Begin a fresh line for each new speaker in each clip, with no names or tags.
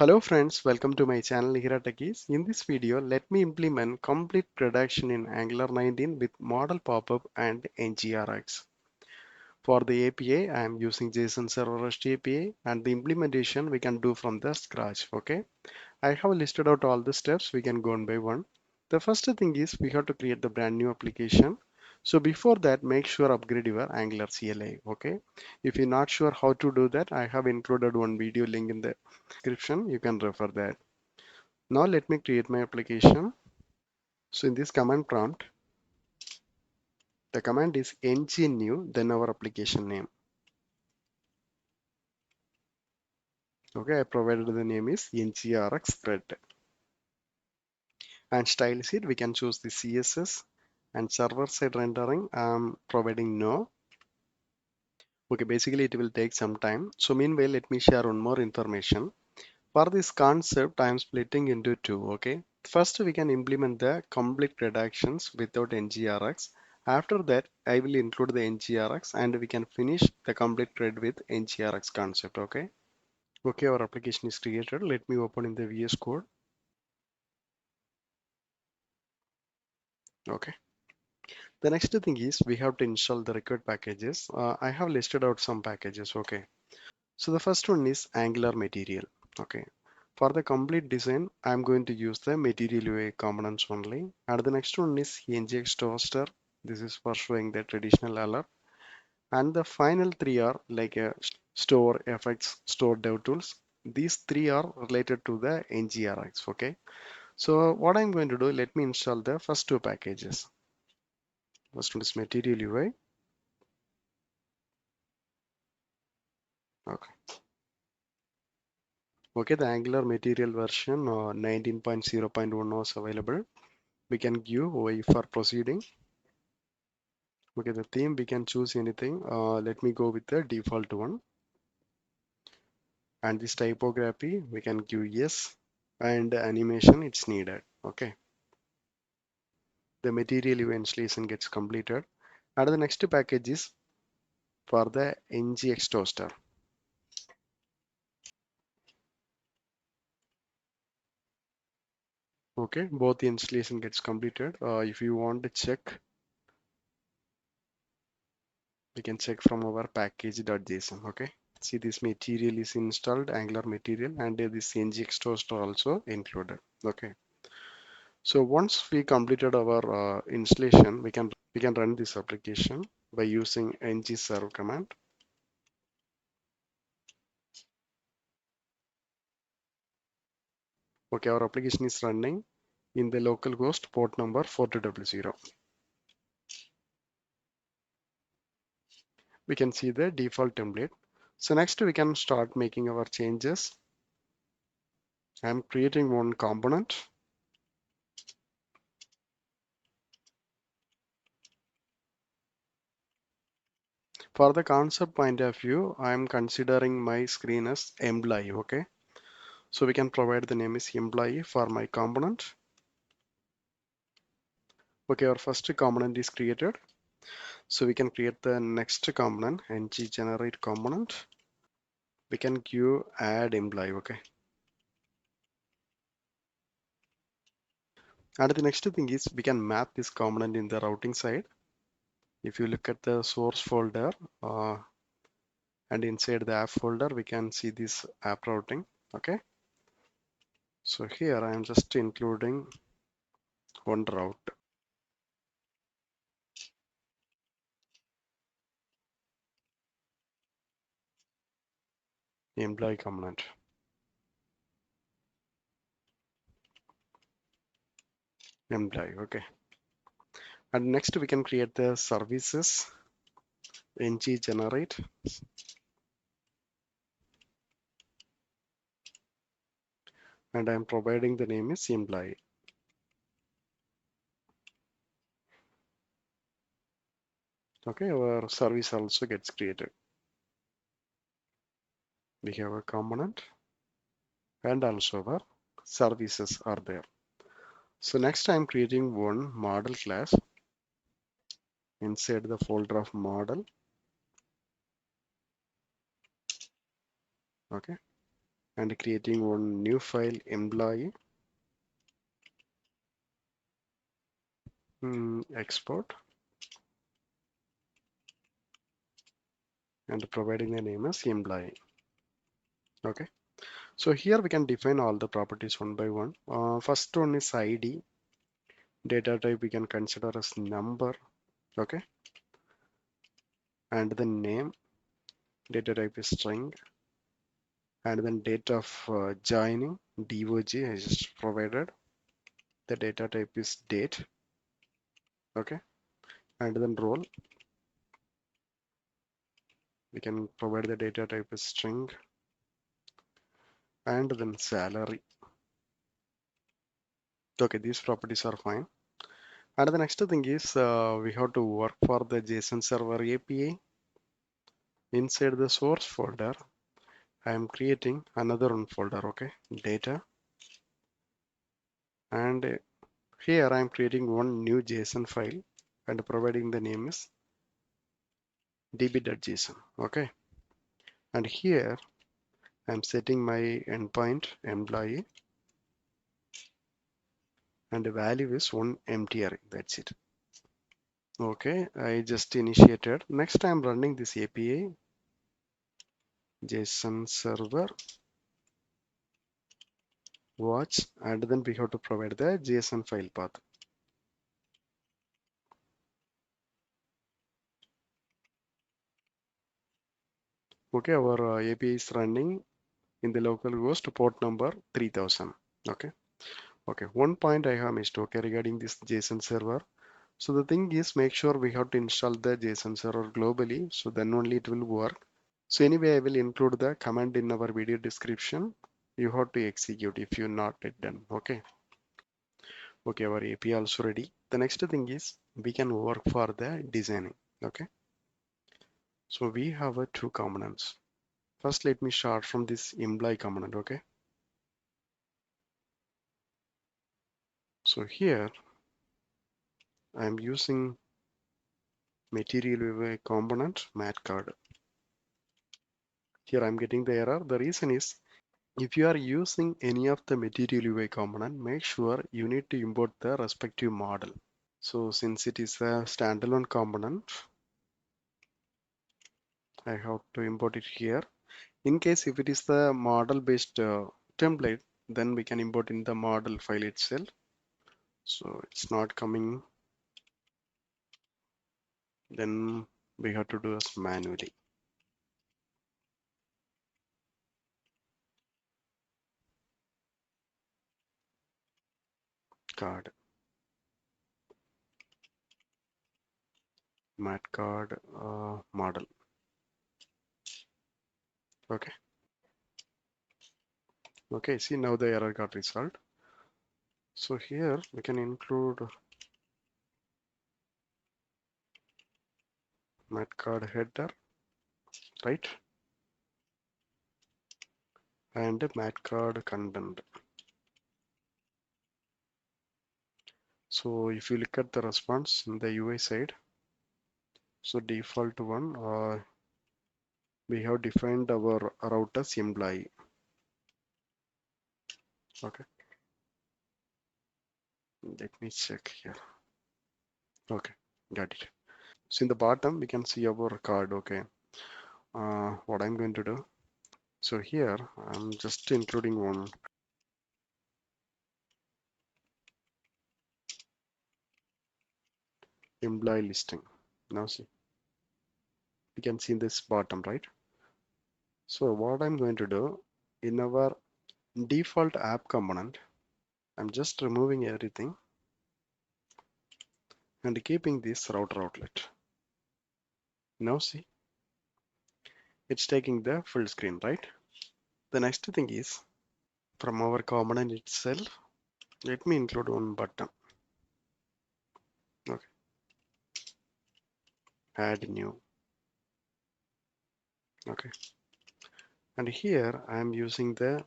Hello friends, welcome to my channel here at Techies. In this video, let me implement complete reduction in Angular 19 with Modal, Popup and NgRx. For the API, I am using JSON Server REST API, and the implementation we can do from the scratch. Okay, I have listed out all the steps. We can go one by one. The first thing is we have to create the brand new application. So before that, make sure upgrade your Angular CLI. Okay, if you're not sure how to do that, I have included one video link in the description. You can refer that. Now let me create my application. So in this command prompt, the command is ng-new, then our application name. Okay, I provided the name is NgRx CRUD. And style sheet, we can choose the CSS, and server side rendering, I'm providing no. Okay, basically it will take some time. So meanwhile, let me share one more information. For this concept, I am splitting into two. Okay, first we can implement the complete redactions without NgRx. After that, I will include the NgRx and we can finish the complete thread with NgRx concept. Okay. Okay, our application is created. Let me open in the VS Code. Okay. The next thing is we have to install the required packages. I have listed out some packages. Okay. So the first one is Angular Material. Okay. For the complete design, I'm going to use the Material UI components only. And the next one is ngx-toastr. This is for showing the traditional alert. And the final three are like a store effects, store devtools. These three are related to the NgRx. Okay. So what I'm going to do, let me install the first two packages. First one is Material UI. Okay. Okay, the Angular Material version 19.0.1 was available. We can give Y for proceeding. Okay, the theme we can choose anything. Let me go with the default one. And this typography we can give yes, and animation it's needed. Okay, the material installation gets completed. And the next package is for the ngx-toastr. Okay, both the installation gets completed. If you want to check, we can check from our package.json. Okay, see this material is installed, Angular material, and this ngx-toastr also included. Okay, so once we completed our installation, we can run this application by using ngserve command. Okay, our application is running in the localhost port number 4200. We can see the default template. So next we can start making our changes. I'm creating one component. For the concept point of view, I'm considering my screen as employee. Okay, so we can provide the name is employee for my component. Okay, our first component is created. So we can create the next component, ngGenerate component. We can give add employee. Okay, and the next thing is we can map this component in the routing side. If you look at the source folder and inside the app folder, we can see this app routing. Okay, so here I am just including one route. Employee component. Employee. Okay, and next we can create the services ngGenerate. And I am providing the name is employee. Okay, our service also gets created. We have a component and also our services are there. So next I'm creating one model class inside the folder of model. Okay, and creating one new file employee export and providing the name as employee. Okay, so here we can define all the properties one by one. First one is ID. Data type we can consider as number. Okay, and the name, data type is string, and then date of joining, dog is just provided. The data type is date. Okay, and then role, we can provide the data type is string, and then salary. Okay, these properties are fine. And the next thing is we have to work for the JSON server API. Inside the source folder, I am creating another one folder, okay, data, and here I am creating one new JSON file and providing the name is db.json, okay, and here I am setting my endpoint employee and the value is one empty array. That's it. Okay, I just initiated. Next, I'm running this API JSON server watch, and then we have to provide the JSON file path. Okay, our API is running in the localhost port number 3000. Okay, okay. One point I have missed, okay, regarding this JSON server. So the thing is, make sure we have to install the JSON server globally, so then only it will work. So anyway, I will include the command in our video description. You have to execute if you're not yet done. Okay. Okay, our API also ready. The next thing is we can work for the designing. Okay. So we have two components. First, let me start from this employee component. Okay. So here I am using material component mat card. Here I'm getting the error. The reason is if you are using any of the material UI component, make sure you need to import the respective model. So since it is a standalone component, I have to import it here. In case if it is the model based template, then we can import in the model file itself. So it's not coming, then we have to do this manually. Card, mat card model. Okay. Okay, see now the error got resolved. So here we can include mat card header, right? And mat card content. So if you look at the response in the UI side, so default one, we have defined our route as employee. Okay, let me check here. Okay, got it. So in the bottom we can see our card. Okay, what I'm going to do, so here I'm just including one employee listing. Now see, you can see in this bottom, right? So what I'm going to do, in our default app component, I'm just removing everything and keeping this router outlet. Now see, it's taking the full screen, right? The next thing is from our component itself, let me include one button. Okay, add new. Okay, and here I am using the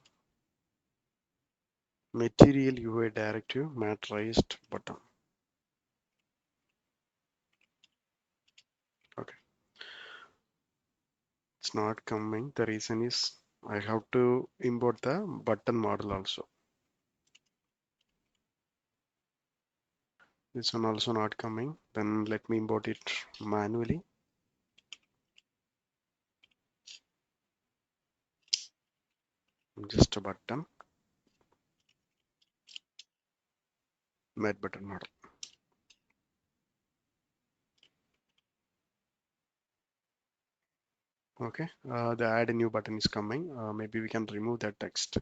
material UI directive mat raised button. Okay, it's not coming. The reason is I have to import the button model also. This one also not coming. Then let me import it manually. Just a button, made button model. Okay, the add a new button is coming. Maybe we can remove that text.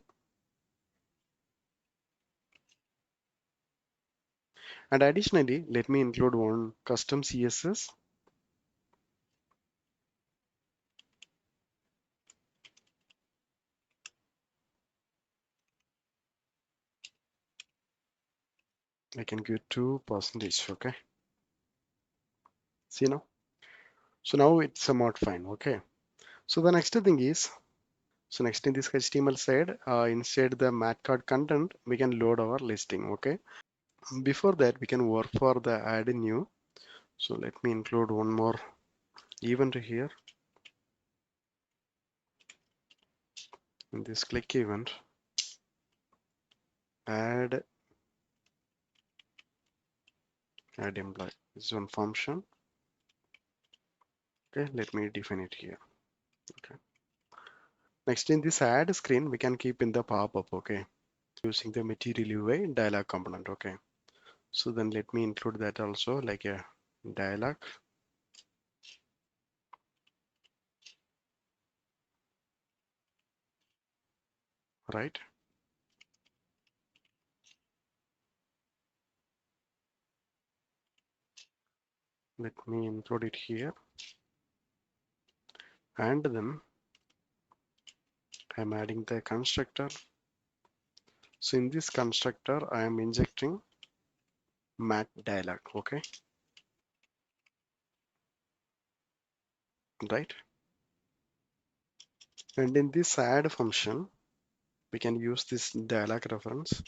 And additionally, let me include one custom CSS. I can give 2%. Okay, see now. So now it's a mod fine. Okay. So the next thing is, so next in this HTML side, inside the mat card content, we can load our listing. Okay. Before that, we can work for the add new. So let me include one more event here. In this click event, add employee. This is one function. Okay, let me define it here. Okay. Next in this add screen, we can keep in the pop-up. Okay, using the material UI dialog component. Okay. So then let me include that also, like a dialog, right? Let me include it here. And then I'm adding the constructor. So in this constructor, I am injecting mat dialog. Okay, right? And in this add function, we can use this dialog reference.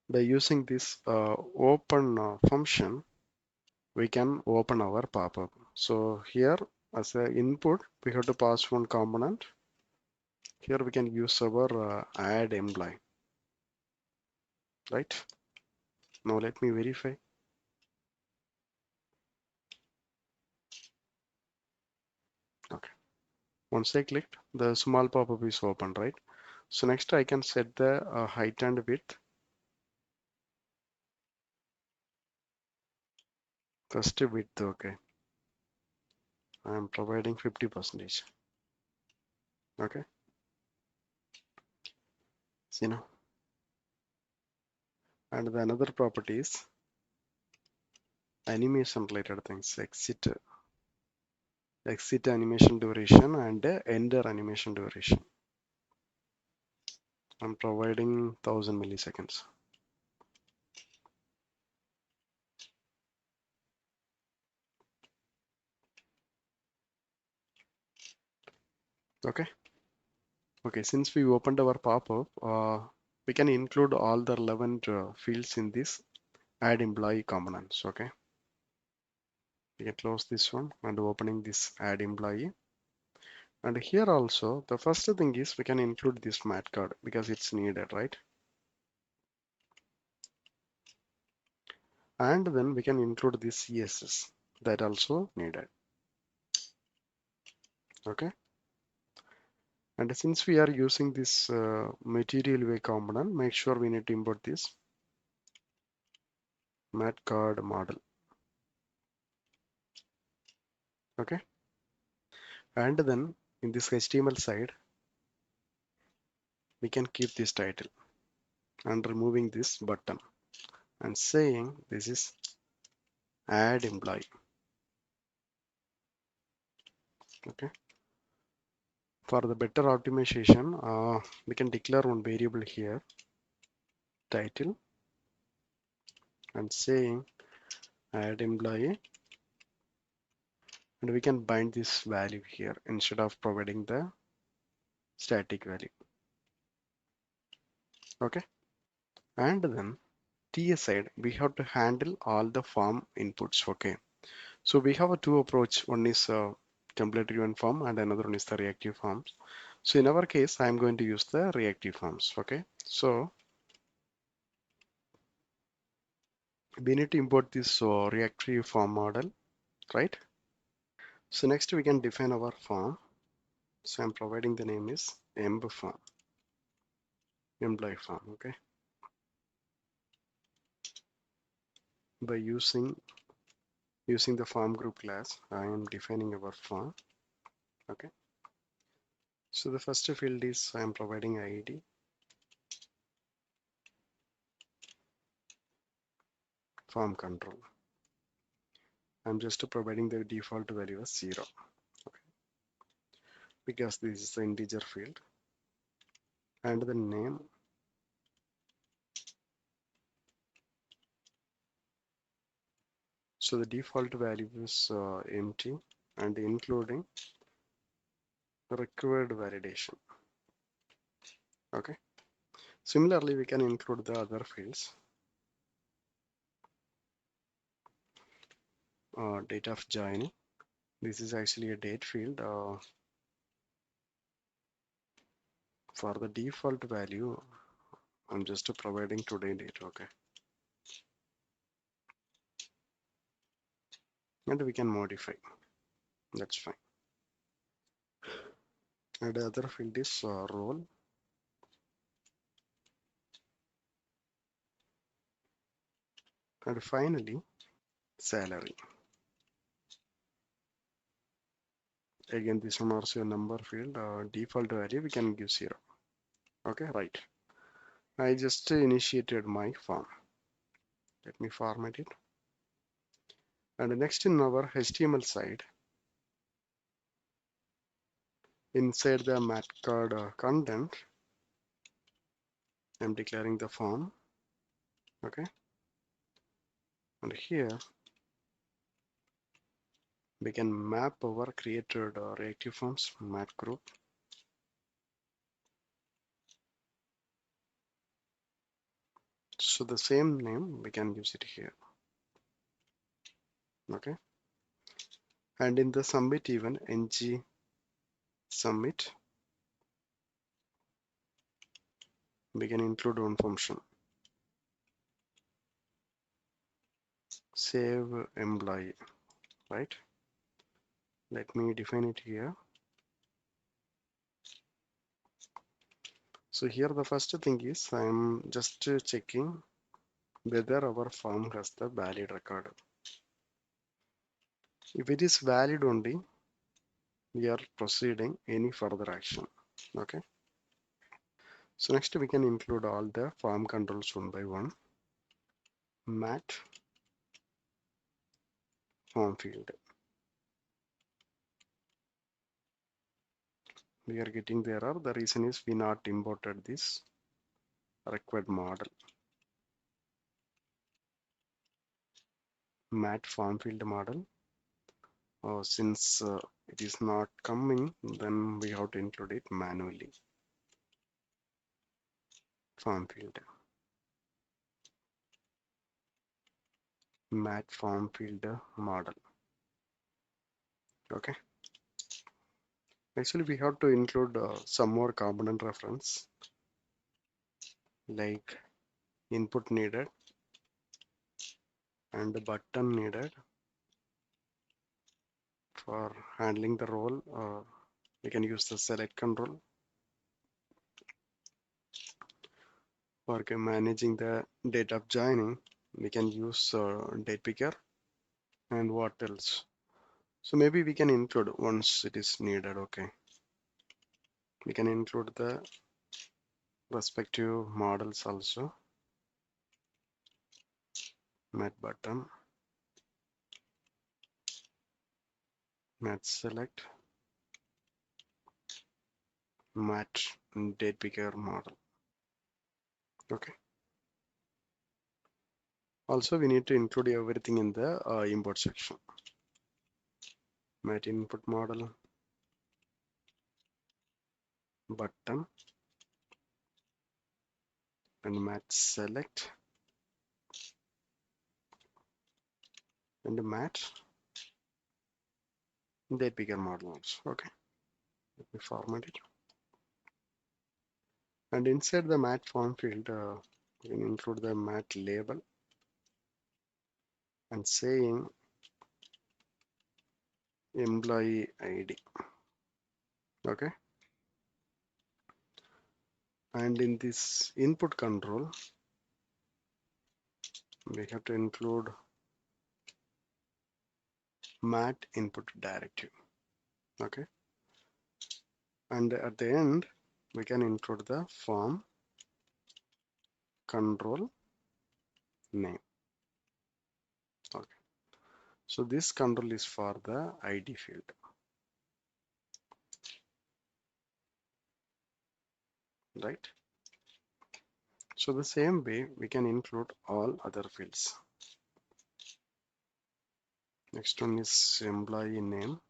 By using this open function, we can open our pop-up. So here as an input, we have to pass one component. Here we can use our add employee, right? Now let me verify. Okay. Once I clicked, the small pop-up is open, right? So next I can set the height and width. First width, okay. I am providing 50%. Okay. See now. And the another property is animation related things, exit animation duration and enter animation duration. I'm providing 1000 milliseconds. Okay. Okay, since we opened our pop-up, we can include all the relevant fields in this add employee components. Okay. We can close this one and opening this add employee. And here also, the first thing is we can include this mat card because it's needed, right? And then we can include this CSS that also needed. Okay. And since we are using this material way component, make sure we need to import this mat card model. Okay. And then in this HTML side, we can keep this title and removing this button and saying this is add employee. Okay. For the better optimization, we can declare one variable here, title, and saying add employee, and we can bind this value here instead of providing the static value. Okay. And then TS side, we have to handle all the form inputs. Okay. So we have a two approach. One is template driven form and another one is the reactive forms. So in our case, I'm going to use the reactive forms. Okay, so we need to import this reactive form model, right? So next we can define our form. So I'm providing the name is emb form, employee form. Okay, by using the form group class, I am defining our form. Okay, so the first field is I am providing ID, form control. I'm just providing the default value as 0. Okay, because this is the integer field, and the name. So the default value is empty and including required validation. Okay. Similarly, we can include the other fields. Date of joining. This is actually a date field. For the default value, I'm just providing today date. Okay. And we can modify. That's fine. And the other field is role. And finally, salary. Again, this one also a number field. Default value we can give 0. Okay, right. I just initiated my form. Let me format it. And next in our HTML side, inside the method content, I'm declaring the form. Okay. And here we can map our created reactive forms mat group. So the same name we can use it here. Okay. And in the submit even ng submit, we can include one function. Save employee, right? Let me define it here. So here the first thing is I'm just checking whether our form has the valid record. If it is valid only, we are proceeding any further action. Okay. So next we can include all the form controls one by one. Mat form field. We are getting the error. The reason is we not imported this required model. Mat form field model. Since it is not coming, then we have to include it manually. Form field. Mat form field model. Okay. Actually, we have to include some more component reference like input needed and button needed for handling the role. We can use the select control for managing the date of joining. We can use date picker. And what else? So maybe we can include once it is needed. Okay, we can include the respective models also. Mat button, mat select, mat date picker model. Okay. Also, we need to include everything in the import section. Mat input model, button, and mat select, and mat date picker model also. Okay, let me format it. And inside the mat form field, we can include the mat label and saying employee ID. Okay. And in this input control, we have to include mat input directive. Okay. And at the end, we can include the form control name. Okay. So this control is for the ID field, right? So the same way we can include all other fields. Next one is employee name.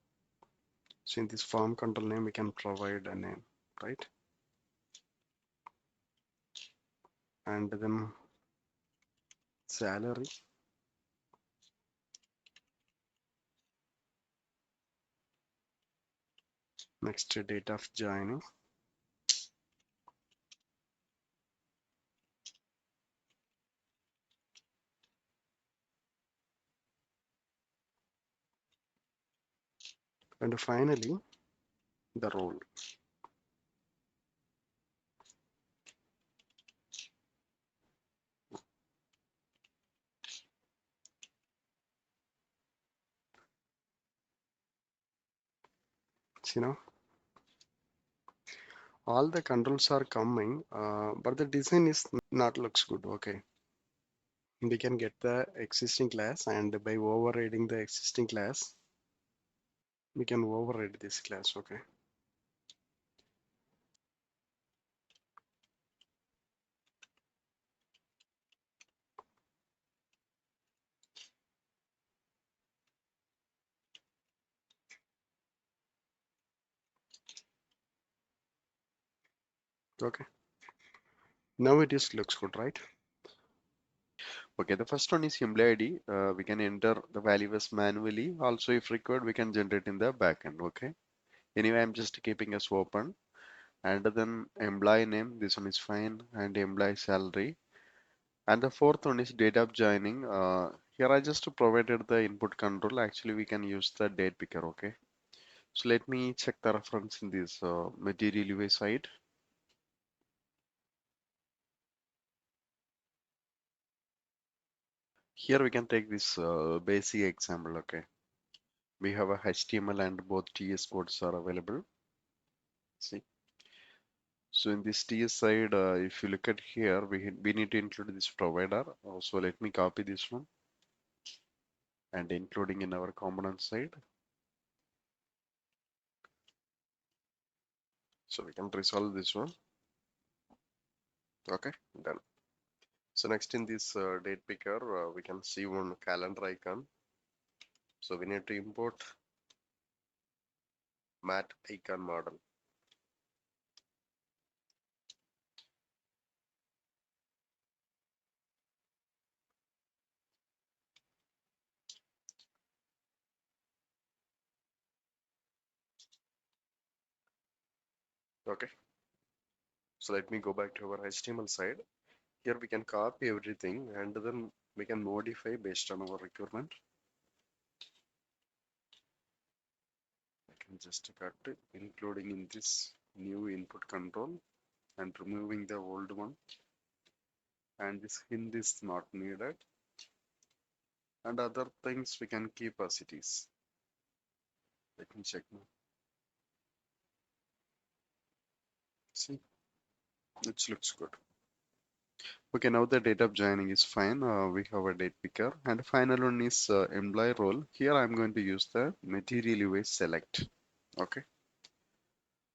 So in this form control name, we can provide a name, right? And then salary. Next, date of joining. And finally, the role. So, all the controls are coming, but the design is not looks good. Okay. We can get the existing class, and by overriding the existing class, we can override this class. Okay. Okay. Now it is looks good, right?
Okay, the first one is employee ID. We can enter the values manually. Also, if required, we can generate in the backend. Okay. Anyway, I'm just keeping us open. And then employee name. This one is fine. And employee salary. And the fourth one is date of joining. Here I just provided the input control. Actually, we can use the date picker. Okay. So let me check the reference in this material UI side. Here we can take this basic example. Okay. We have a HTML and both TS codes are available. See. So in this TS side, if you look at here, we need to include this provider. So let me copy this one and including in our component side. So we can resolve this one. Okay, done. So next in this date picker, we can see one calendar icon. So we need to import mat icon model. Okay. So let me go back to our HTML side. Here we can copy everything and then we can modify based on our requirement. I can just cut it, including in this new input control and removing the old one. And this hint is not needed. And other things we can keep as it is. Let me check now. See, it looks good. Okay, now the date of joining is fine. We have a date picker. And final one is employee role. Here I'm going to use the material UI select. Okay.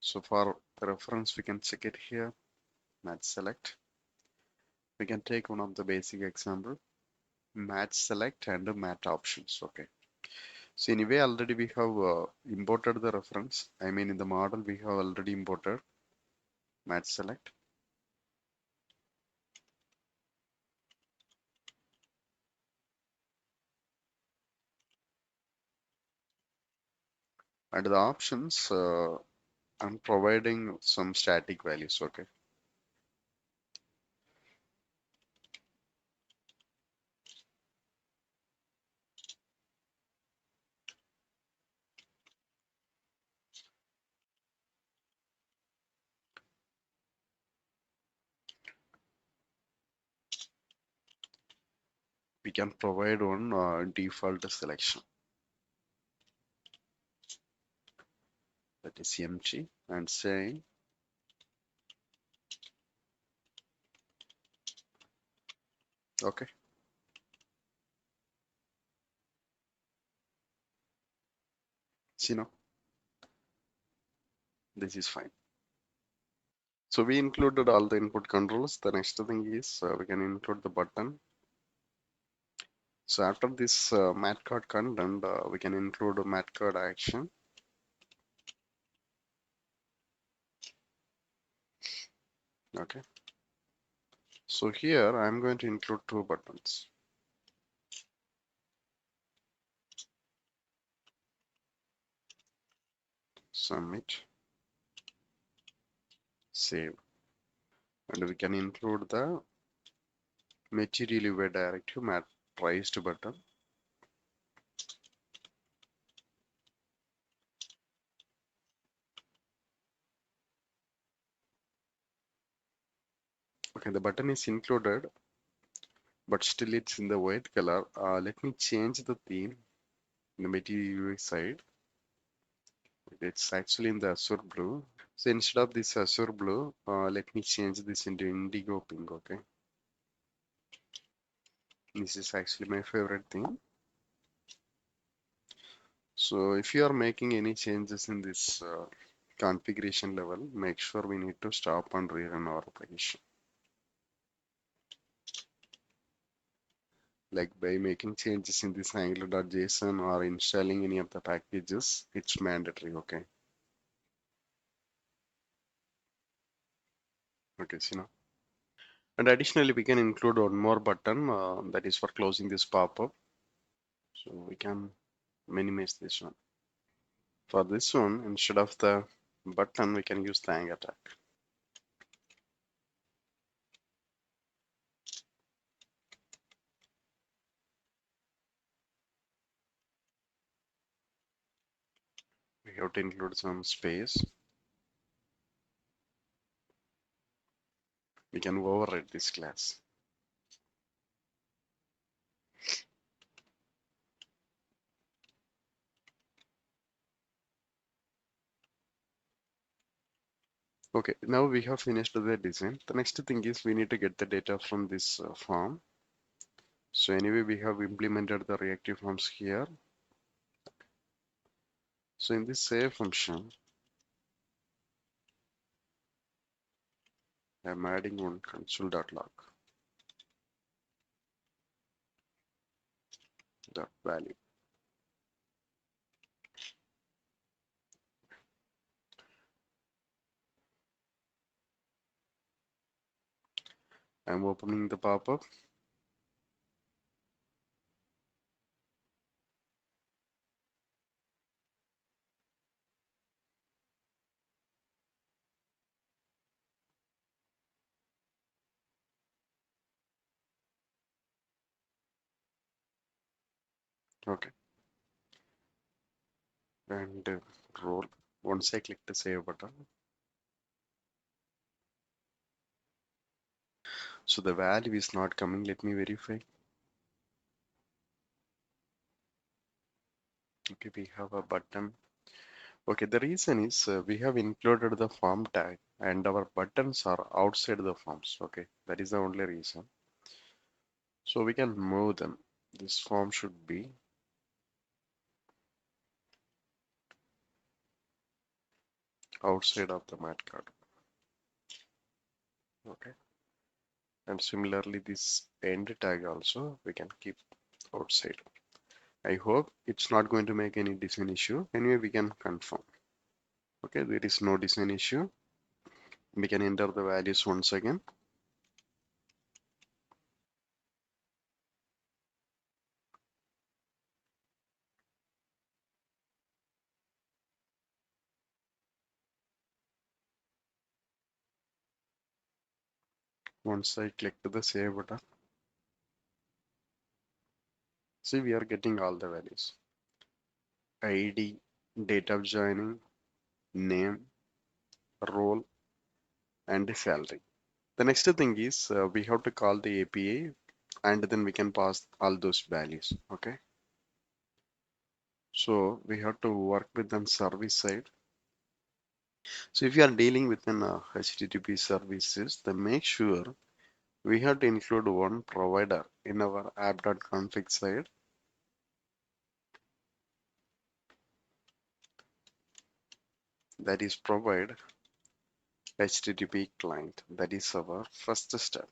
So for the reference, we can check it here. Match select. We can take one of the basic example. Match select and match options. Okay. So anyway, already we have imported the reference. I mean, in the model, we have already imported match select. And the options, I'm providing some static values. Okay. we can provide one default selection that is empty and saying okay, see now this is fine. So we included all the input controls. The next thing is we can include the button. So after this mat card content, we can include a mat card action. Okay. So here I'm going to include two buttons. Submit, save, and we can include the material UV directive mat raised button. Okay, the button is included, but still it's in the white color. Let me change the theme in the material UV side. It's actually in the azure blue. So instead of this azure blue, let me change this into indigo pink. Okay, this is actually my favorite theme. So if you are making any changes in this configuration level, make sure we need to stop and rerun our application. Like by making changes in this angular.json or installing any of the packages, it's mandatory. Okay. Okay, so now. And additionally, we can include one more button that is for closing this pop-up. So we can minimize this one. For this one, instead of the button, we can use the anchor tag. We have to include some space. We can override this class. Okay, now we have finished the design. The next thing is we need to get the data from this form. So anyway, we have implemented the reactive forms here. So in this save function, I'm adding one console.log, the value. I'm opening the pop-up. Okay, and roll. Once I click the save button, so the value is not coming. Let me verify. Okay, we have a button. Okay, the reason is we have included the form tag and our buttons are outside the forms. Okay, that is the only reason. So we can move them. This form should be outside of the mat card. Okay, and similarly this end tag also we can keep outside. I hope it's not going to make any design issue. Anyway, we can confirm. Okay, there is no design issue. We can enter the values once again. Once I click the save button, see we are getting all the values. ID, date of joining, name, role, and the salary. The next thing is we have to call the API and then we can pass all those values. Okay, so we have to work with the service side. So if you are dealing with an HTTP services, then make sure we have to include one provider in our app.config side, that is provide HTTP client. That is our first step.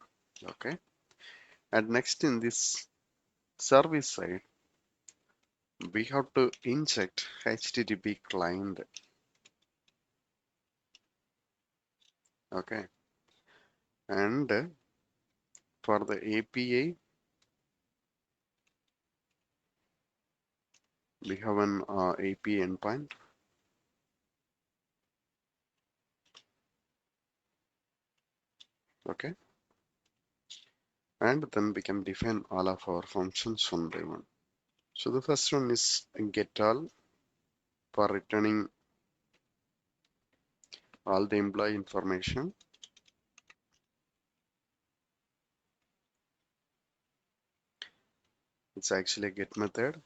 Okay, and next in this service side, we have to inject HTTP client. Okay, and for the API, we have an API endpoint. Okay, and then we can define all of our functions one by one. So the first one is get all for returning all the employee information. It's actually a get method,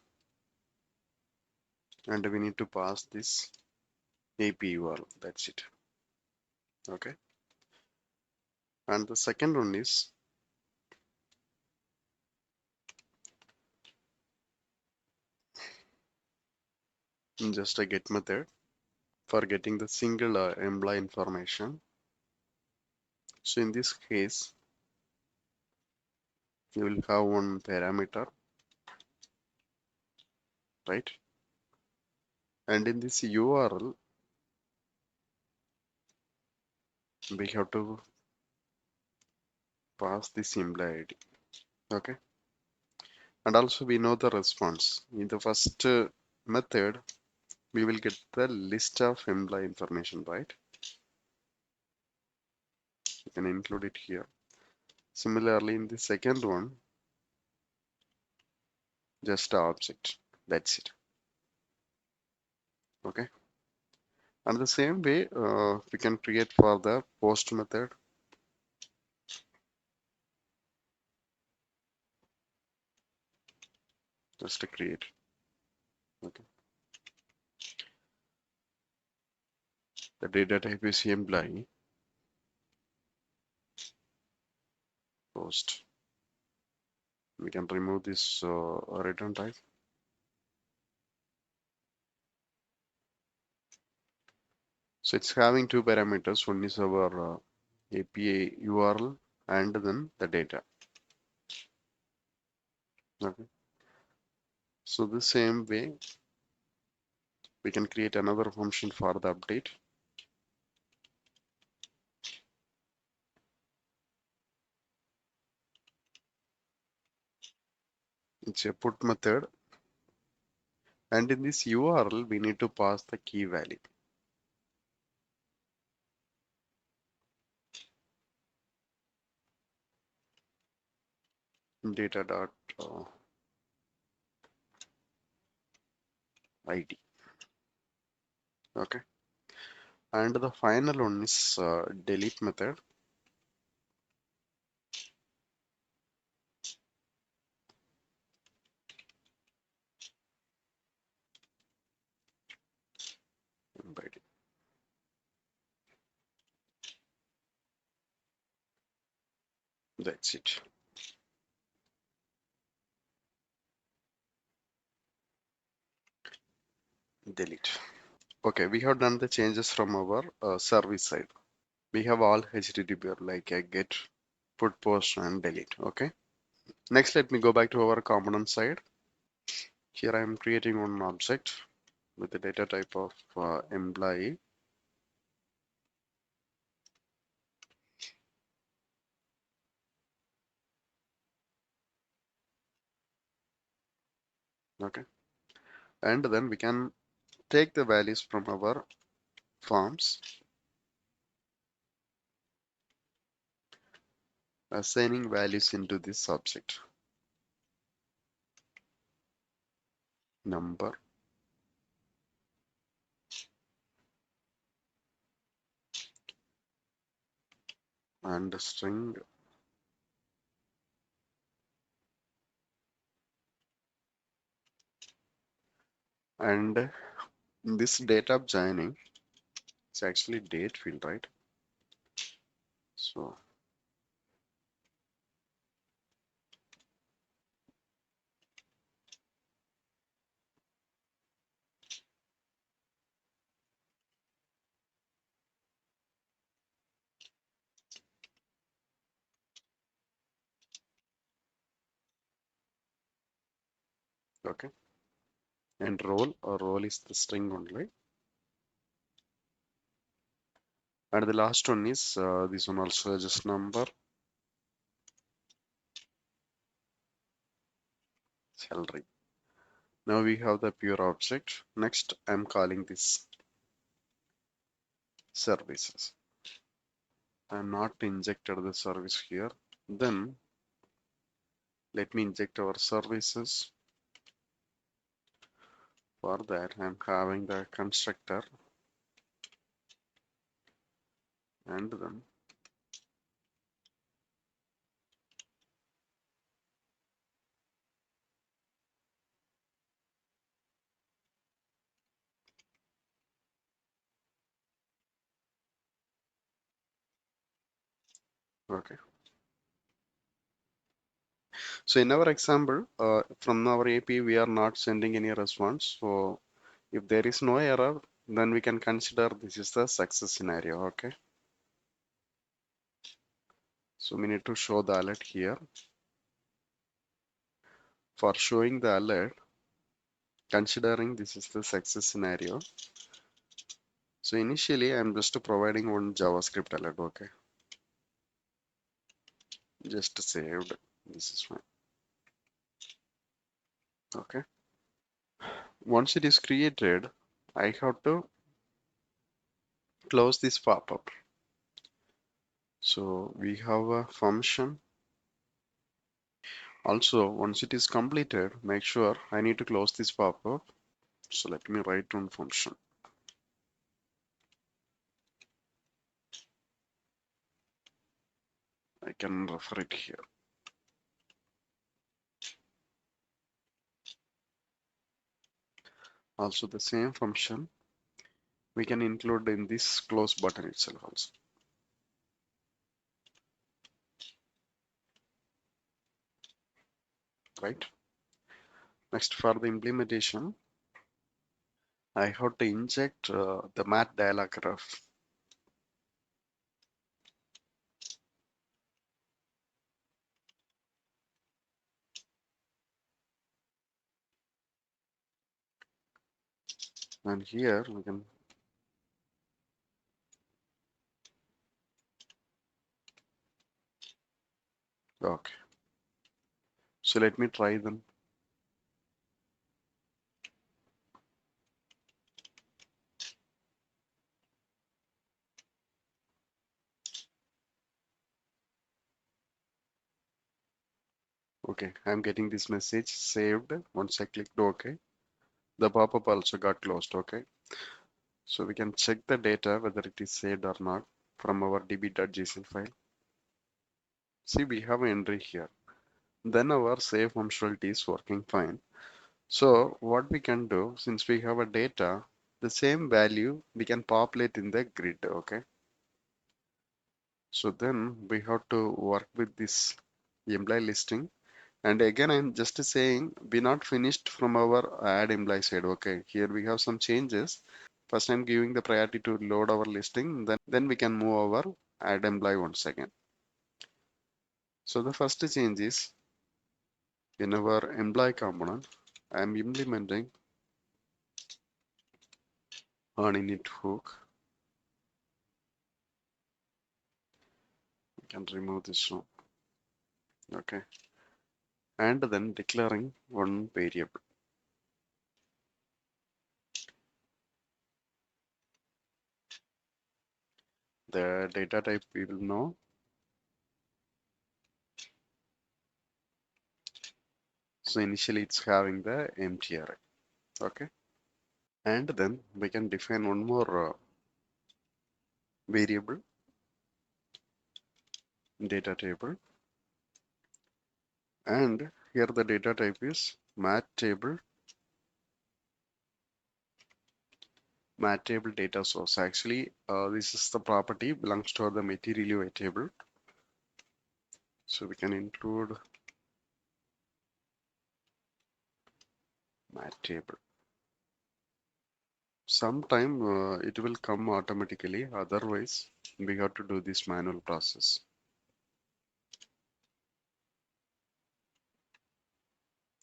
and we need to pass this API URL. That's it. Okay, and the second one is just a get method for getting the single employee information. So in this case, you will have one parameter, right? And in this URL, we have to pass this employee ID. Okay, and also we know the response. In the first method, we will get the list of employee information, right? You can include it here. Similarly, in the second one, just a object. That's it. Okay. And the same way, we can create for the post method. Just to create. Okay. The data type is employee post. We can remove this return type. So it's having two parameters. One is our API URL and then the data. Okay. So the same way, we can create another function for the update. It's a put method, and in this URL we need to pass the key value. Data dot ID. Okay, and the final one is delete method. ID. That's it. Delete. Okay, we have done the changes from our service side. We have all HTTP like a get, put, post, and delete. Okay. Next, let me go back to our component side. Here I am creating one object with the data type of employee. Okay, and then we can take the values from our forms, assigning values into this object. Number, and string, And in this data joining, it's actually date field, right? So okay, and role, or role is the string only. And the last one is this one also just number, salary. Now we have the pure object. Next, I'm calling this services. I'm not injected the service here. Then let me inject our services. For that, I'm having the constructor, and then okay. So in our example, from our API, we are not sending any response. So if there is no error, then we can consider this is the success scenario. Okay. So we need to show the alert here. For showing the alert, considering this is the success scenario. So initially, I'm just providing one JavaScript alert. Okay. Just saved. This is fine. Okay. Once it is created, I have to close this pop-up. So we have a function. Also, once it is completed, make sure I need to close this pop-up. So let me write one function. I can refer it here. Also, the same function we can include in this close button itself also. Right? Next, for the implementation, I have to inject the math dialog graph. And here we can, okay. So let me try them. Okay, I'm getting this message saved. Once I clicked OK, the pop-up also got closed. Okay, so we can check the data whether it is saved or not from our db.json file. See, we have an entry here. Then our save functionality is working fine. So what we can do, since we have a data, the same value we can populate in the grid. Okay, so then we have to work with this employee listing. And again, I'm just saying we're not finished from our add employee side. Okay, here we have some changes. First, I'm giving the priority to load our listing, then we can move our add employee once again. So the first change is in our employee component, I'm implementing on init hook. We can remove this one. Okay, and then declaring one variable. The data type we will know. So initially it's having the empty array. Okay, and then we can define one more variable, data table, and here the data type is math table mat table data source. Actually, this is the property belongs to the material UI table. So we can include mat table. Sometime it will come automatically. Otherwise, we have to do this manual process.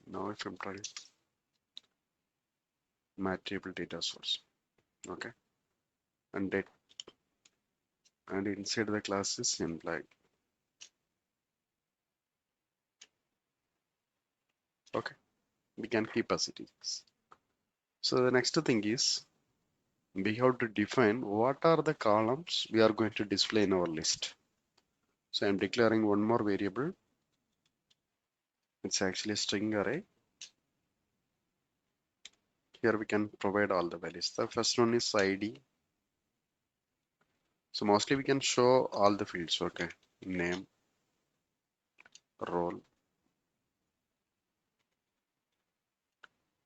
Now if I'm trying mat table data source, okay, and that and inside the class is imply. Okay, we can keep as it is. So the next thing is we have to define what are the columns we are going to display in our list. So I'm declaring one more variable. It's actually a string array. Here we can provide all the values. The first one is ID. So mostly we can show all the fields. Okay, name, role,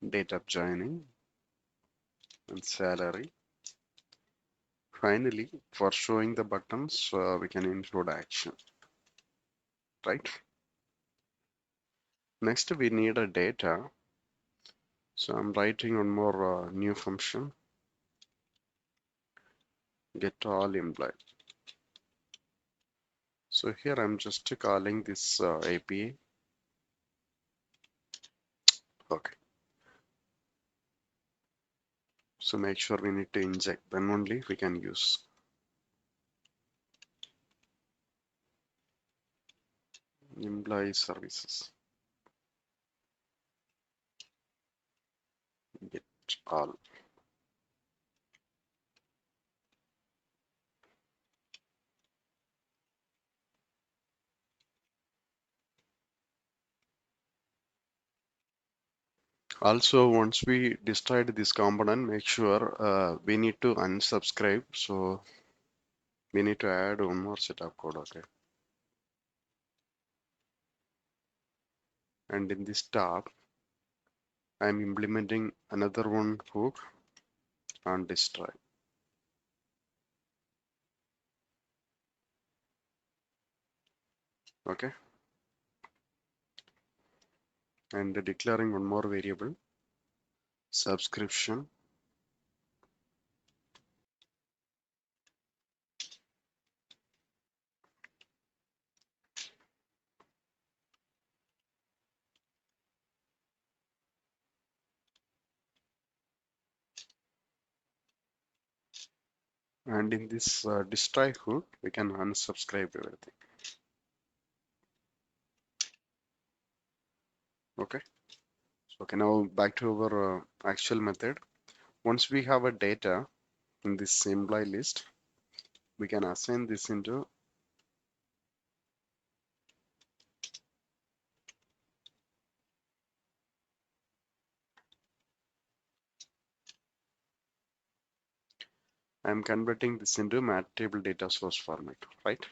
date of joining, and salary. Finally, for showing the buttons, we can include action, right? Next, we need a data. So I'm writing one more new function, get all employee. So here I'm just calling this API. Okay. So make sure we need to inject, then only we can use employee services. Get all. Also, once we destroyed this component, make sure we need to unsubscribe. So we need to add one more set of code. Okay. And in this tab, I'm implementing another one hook on destroy. Okay. And declaring one more variable, subscription. And in this destroy hook, we can unsubscribe everything. Okay. So, okay, now back to our actual method. Once we have a data in this employee list, we can assign this into I'm converting this into mat table data source format, right?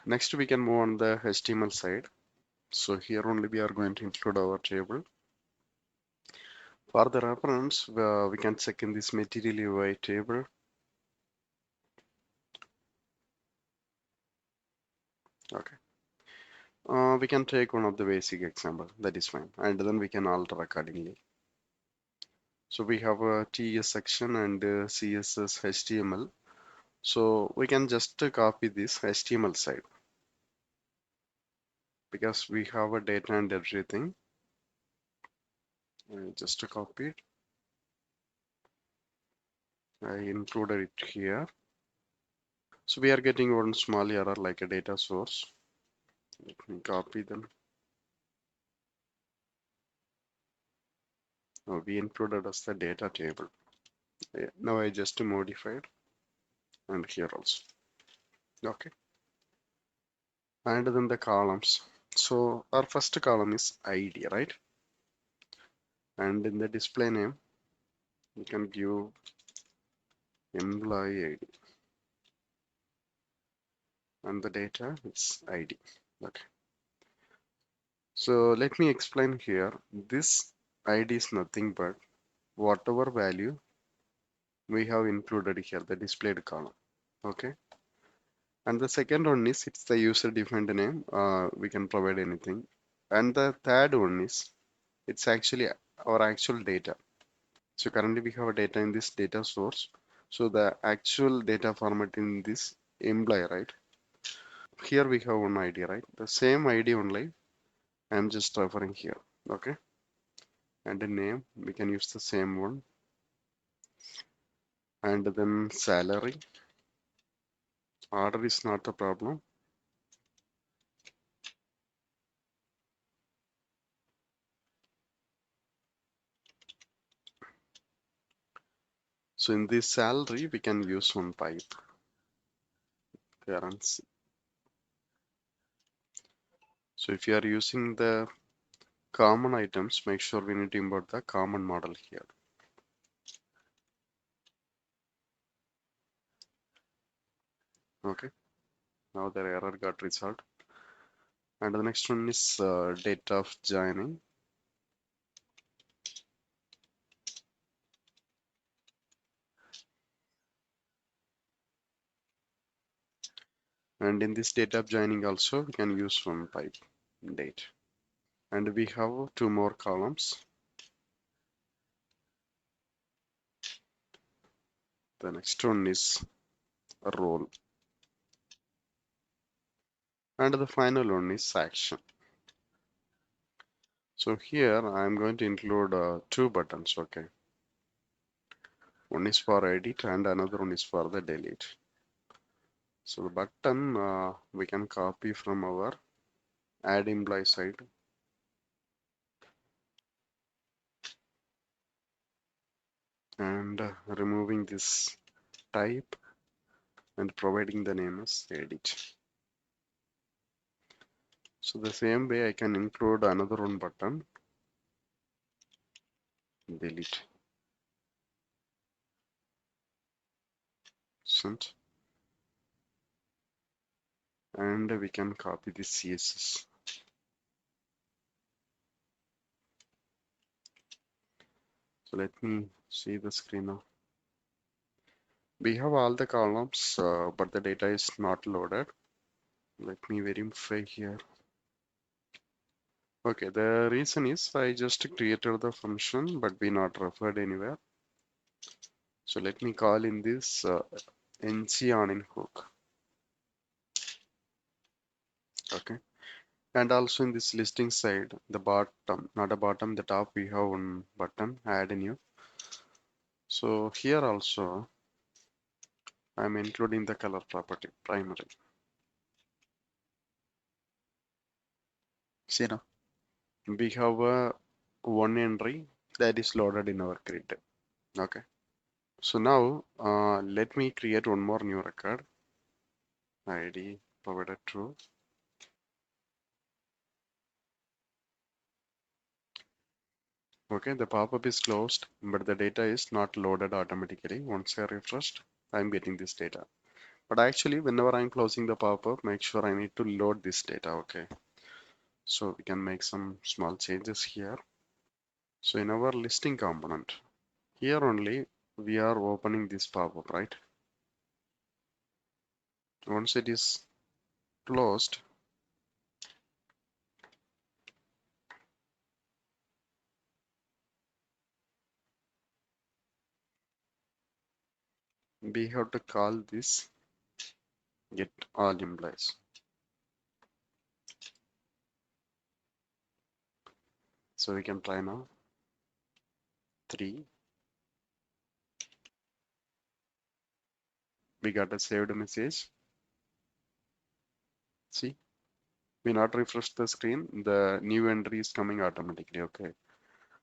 Next, we can move on the HTML side. So here only we are going to include our table. For the reference, we can check in this material UI table. Okay. We can take one of the basic example, that is fine. And then we can alter accordingly. So we have a TS section and CSS HTML. So we can just copy this HTML side because we have a data and everything. Just to copy it. I included it here. So we are getting one small error like a data source. Let me copy them. Now we included as the data table. Now I just modified and here also. Okay. And then the columns. So our first column is ID, right? And in the display name, you can give employee ID. And the data is ID. Okay. So let me explain here. This ID is nothing but whatever value we have included here the displayed column. Okay, and the second one is it's the user defined name. We can provide anything, and the third one is it's actually our actual data. So currently we have a data in this data source. So the actual data format in this employee, right? Here we have one ID, right? The same ID only. I'm just referring here. Okay, and the name we can use the same one, and then salary. Order is not a problem. So in this salary, we can use one pipe currency. So if you are using the common items, make sure we need to import the common model here. Okay, now the error got resolved. And the next one is date of joining. And in this date of joining also, we can use one pipe date. And we have two more columns. The next one is a role. And the final one is action. So here I'm going to include two buttons. Okay, one is for edit and another one is for the delete. So the button we can copy from our add employee side, and removing this type and providing the name as edit. So the same way I can include another one button, delete, sent, and we can copy this CSS. So let me see the screen now. We have all the columns, but the data is not loaded. Let me verify here. Okay, the reason is I just created the function, but we not referred anywhere. So let me call in this ng hook. Okay, and also in this listing side, the bottom, not a bottom, the top, we have one button, add new. So here also, I'm including the color property, primary. See now, we have one entry that is loaded in our grid. Okay, so now let me create one more new record. ID provided true. Okay, the pop-up is closed, but the data is not loaded automatically. Once I refreshed, I'm getting this data. But actually, whenever I'm closing the pop-up, make sure I need to load this data. Okay, so we can make some small changes here. So in our listing component, here only we are opening this pop-up, right? Once it is closed, we have to call this get all employees. So we can try now. 3. We got a saved message. See, we not refresh the screen. The new entry is coming automatically. Okay.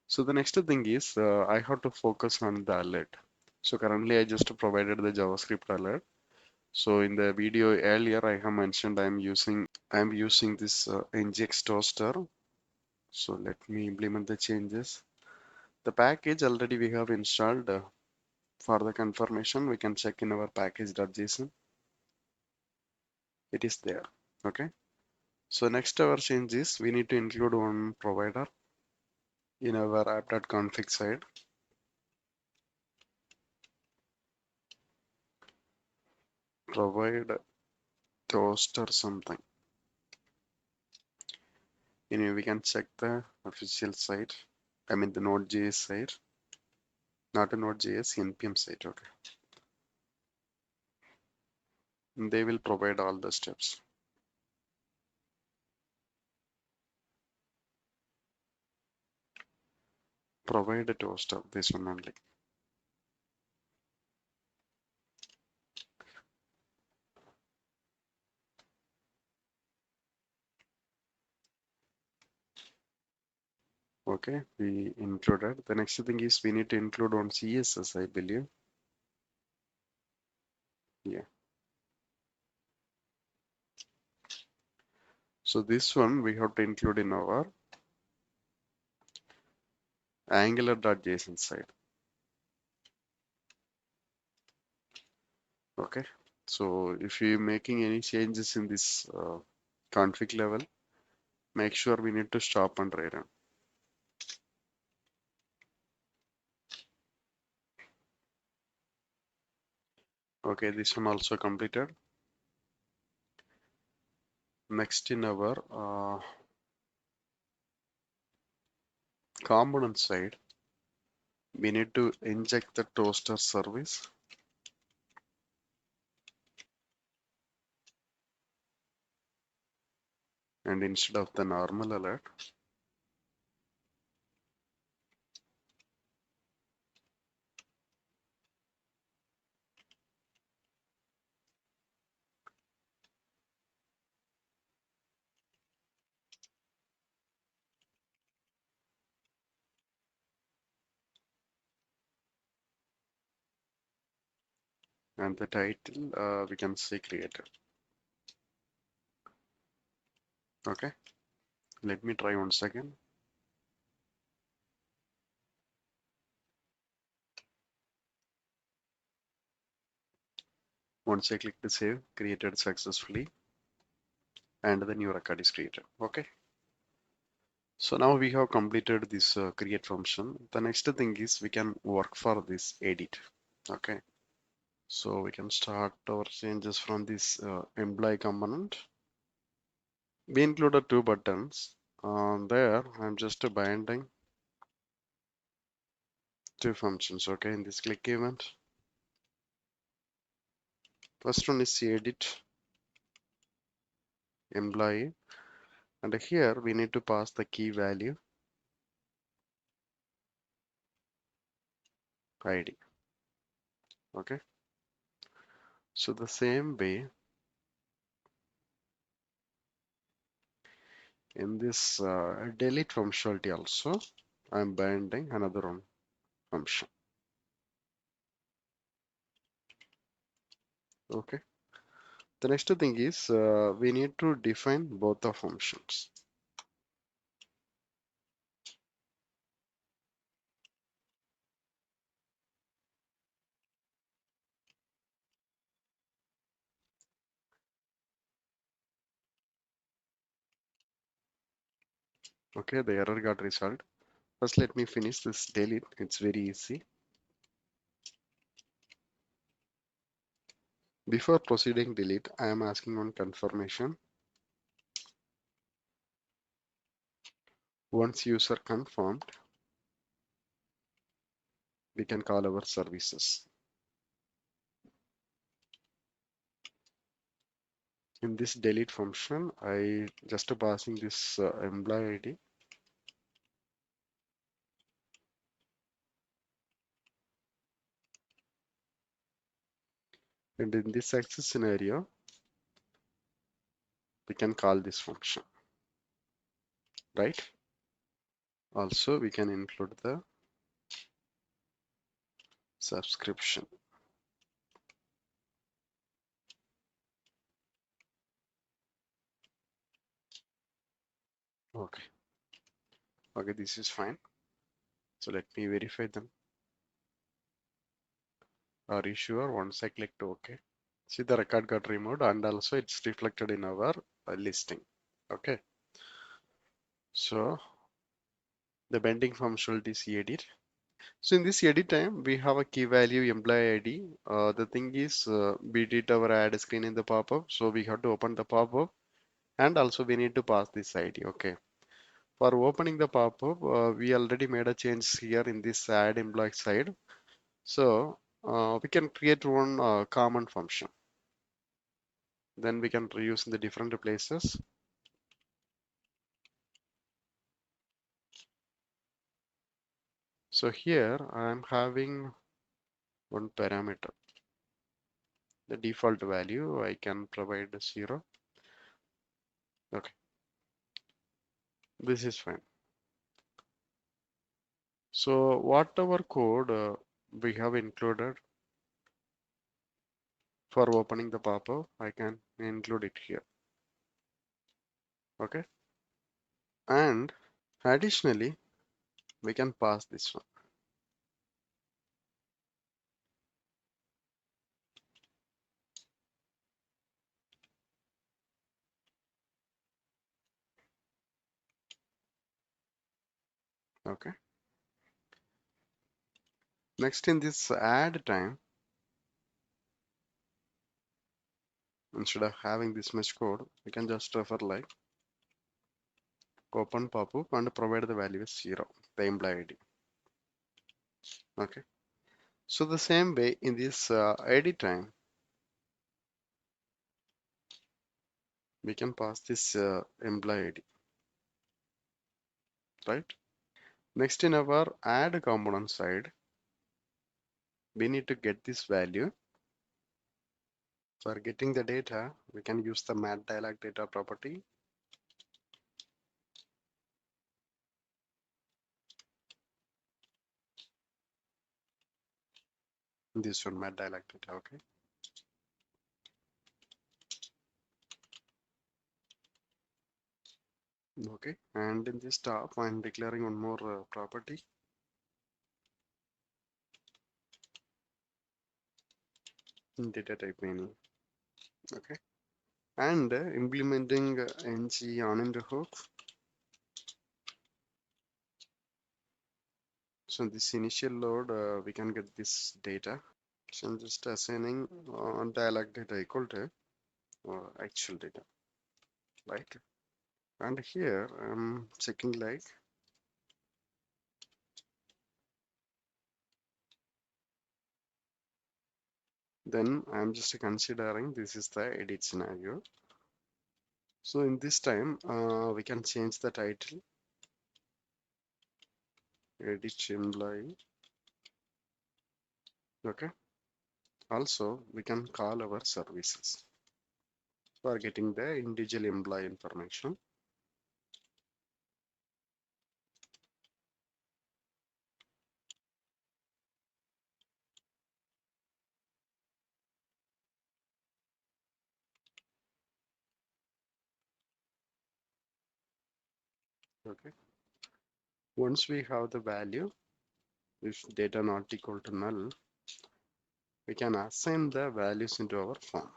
So the next thing is I have to focus on the alert. So currently I just provided the JavaScript alert. So in the video earlier I have mentioned I'm using this ngx-toastr. So let me implement the changes. The package already we have installed. For the confirmation, we can check in our package.json. It is there. Okay. So next our change is we need to include one provider in our app.config side. provide toast or something. Anyway, we can check the official site. I mean the Node.js site, not a Node.js, npm site. Okay, they will provide all the steps. Provide a toaster. This one only. Okay, we included. The next thing is we need to include on CSS, I believe. Yeah. So this one we have to include in our angular.json side. Okay. So if you're making any changes in this config level, make sure we need to stop and rerun. Okay, this one also completed. Next in our component side, we need to inject the toaster service, and instead of the normal alert, and the title we can say created. Okay, let me try once again. Once I click the save, created successfully, and the new record is created. Okay. So now we have completed this create function. The next thing is we can work for this edit. Okay. So we can start our changes from this employee component. We included two buttons. There, I'm just binding two functions. Okay, in this click event. First one is edit employee, and here we need to pass the key value ID. Okay. So the same way in this delete functionality also, I'm binding another one function. Okay. The next thing is we need to define both the functions. Okay, the error got resolved. First, let me finish this delete. It's very easy. Before proceeding delete, I am asking one confirmation. Once user confirmed, we can call our services. In this delete function, I just passing this employee ID. And in this access scenario, we can call this function, right? Also, we can include the subscription. Okay. Okay, this is fine. So let me verify them. Are you sure? Once I clicked OK. See, the record got removed and also it's reflected in our listing. Okay. So the bending functionality is edit. So in this edit time, we have a key value employee ID. The thing is, we did our add screen in the pop-up, so we have to open the pop-up, and also we need to pass this ID. Okay. For opening the pop-up, we already made a change here in this add employee side. So we can create one common function. Then we can reuse in the different places. So here I'm having one parameter. The default value I can provide 0. Okay, this is fine. So whatever code we have included for opening the pop-up, I can include it here. Okay, and additionally, we can pass this one. Okay. Next in this add time, instead of having this much code, we can just refer like open pop-up and provide the value as 0, the employee ID. Okay. So the same way in this ID time, we can pass this employee ID, right? Next in our add component side, we need to get this value. For getting the data, we can use the mat dialog data property. This one mat dialog data, okay. Okay, and in this top, I'm declaring one more property. Data type any. Okay, and implementing ng on into hook. So this initial load, we can get this data. So I'm just assigning dialog data equal to actual data, right? And here I'm checking like then I'm just considering this is the edit scenario. So in this time, we can change the title, edit employee. Okay. Also, we can call our services for getting the individual employee information. Okay. Once we have the value, if data not equal to null, we can assign the values into our form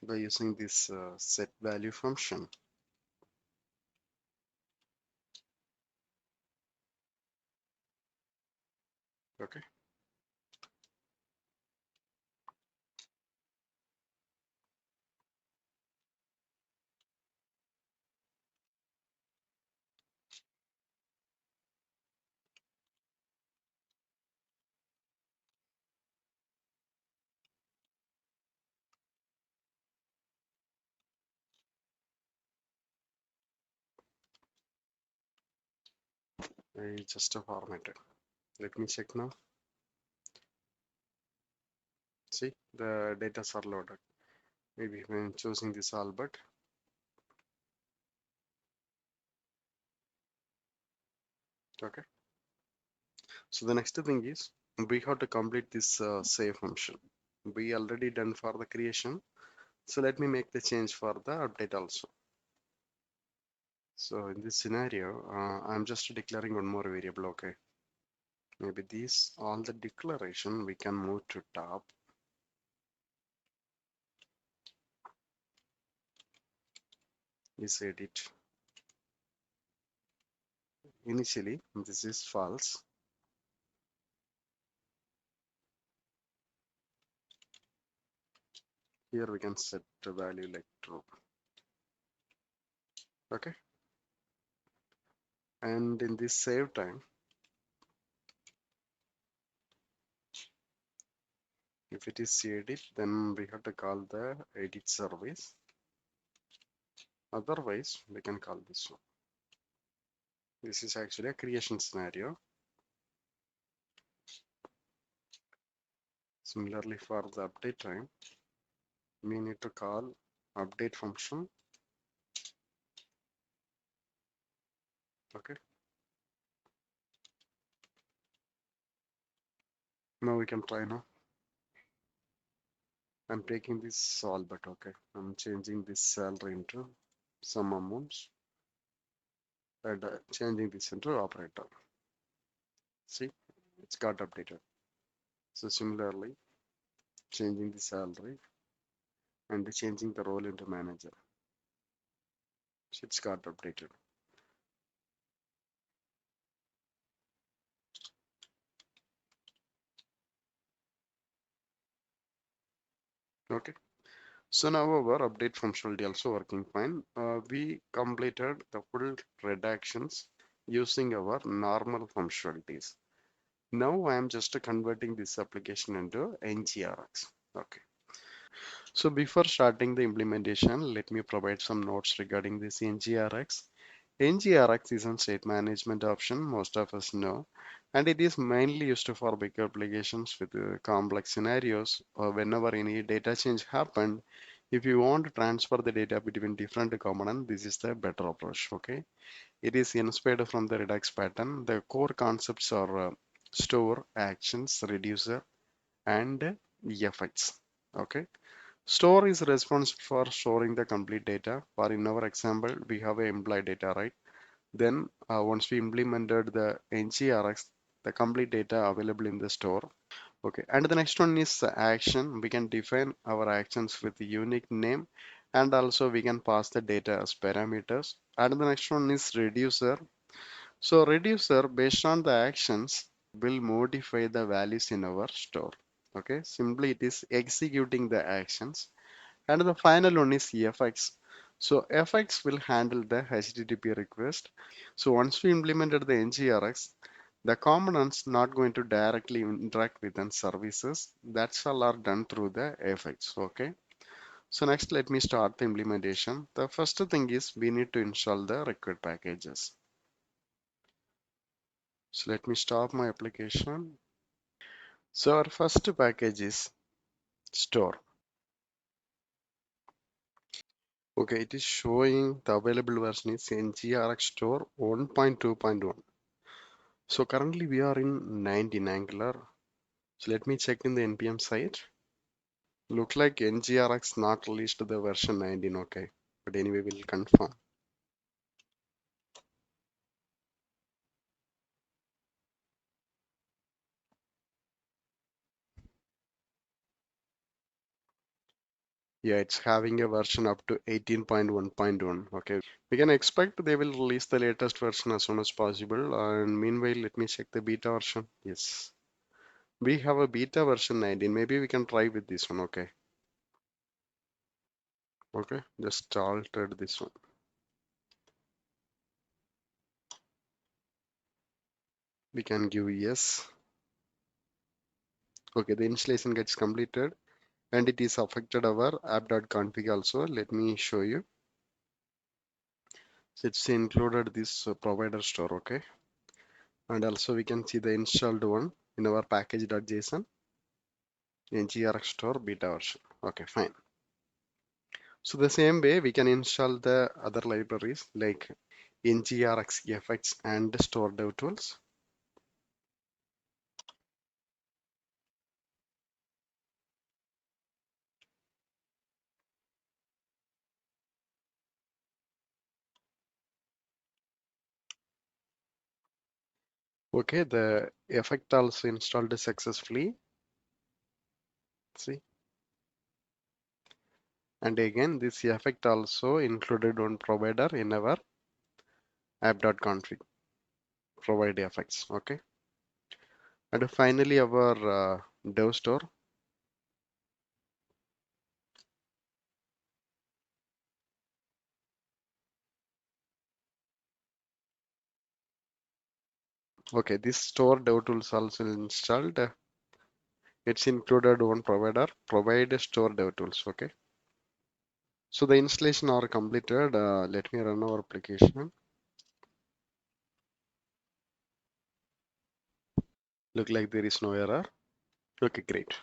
by using this set value function. Okay. I just formatted. Let me check now. See, the data are loaded. Maybe when choosing this all, but okay. So the next thing is we have to complete this save function. We already done for the creation. So let me make the change for the update also. So in this scenario, I'm just declaring one more variable. Okay. Maybe these all the declaration we can move to top. Is edit.
initially this is false. Here we can set the value like true. Okay, and in this save time, if it is edit, then we have to call the edit service. Otherwise, we can call this one. This is actually a creation scenario. Similarly, for the update time, we need to call update function. Okay, now we can try now. I'm taking this all, but okay, I'm changing this salary into some amounts and changing this into operator. See, it's got updated. So similarly, changing the salary and changing the role into manager. It's got updated. Okay. So now our update functionality also working fine. We completed the full redactions using our normal functionalities. Now I am just converting this application into NgRx. Okay. So before starting the implementation, let me provide some notes regarding this NgRx. NgRx is a state management option most of us know, and it is mainly used for big applications with complex scenarios or whenever any data change happened. If you want to transfer the data between different components, this is the better approach. Okay, it is inspired from the Redux pattern. The core concepts are store, actions, reducer, and effects. Okay, store is responsible for storing the complete data. For in our example, we have a employee data, right? Then once we implemented the NgRx, the complete data available in the store. Okay, and the next one is the action. We can define our actions with a unique name, and also we can pass the data as parameters. And the next one is reducer. So reducer, based on the actions, will modify the values in our store. Okay, simply it is executing the actions. And the final one is FX. So FX will handle the HTTP request. So once we implemented the NgRx, the components not going to directly interact with the services. That's all are done through the FX. Okay. So next, let me start the implementation. The first thing is we need to install the required packages. So let me stop my application. So our first package is store. Okay, it is showing the available version is NgRx store 1.2.1. So currently we are in 19 Angular. So let me check in the npm site. Look like NgRx not released the version 19. Okay, but anyway we'll confirm. Yeah, it's having a version up to 18.1.1. Okay, we can expect they will release the latest version as soon as possible. And meanwhile, let me check the beta version. Yes, we have a beta version 19. Maybe we can try with this one. Okay. Okay, just altered this one. We can give yes. Okay, the initialization gets completed and it is affected our app.config also. Let me show you. So it's included this provider store. Okay, and also we can see the installed one in our package.json ngrx store beta version. Okay, fine. So the same way we can install the other libraries like ngrx effects and store-devtools. Okay, the effect also installed successfully. See, and again this effect also included on provider in our app.config. provide effects. Okay, and finally our dev store. Okay, this store dev tools also installed. It's included one provider provide store dev tools. Okay, so the installation are completed. Let me run our application. Look like there is no error. Okay, great.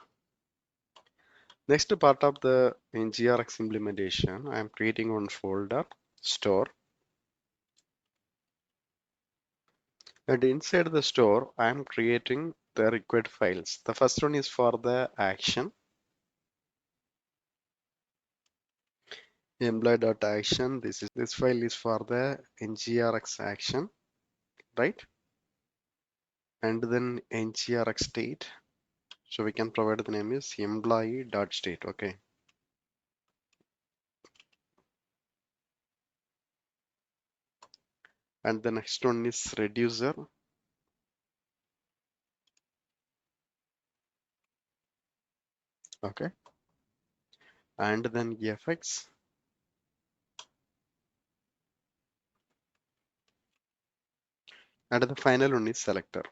Next part of the NgRx implementation, I am creating one folder, store, and inside the store, I am creating the required files. The first one is for the action, employee.action. This file is for the NgRx action, right? And then NgRx state. So we can provide the name is employee.state. Okay. And the next one is reducer. Okay. And then effects. And the final one is selector.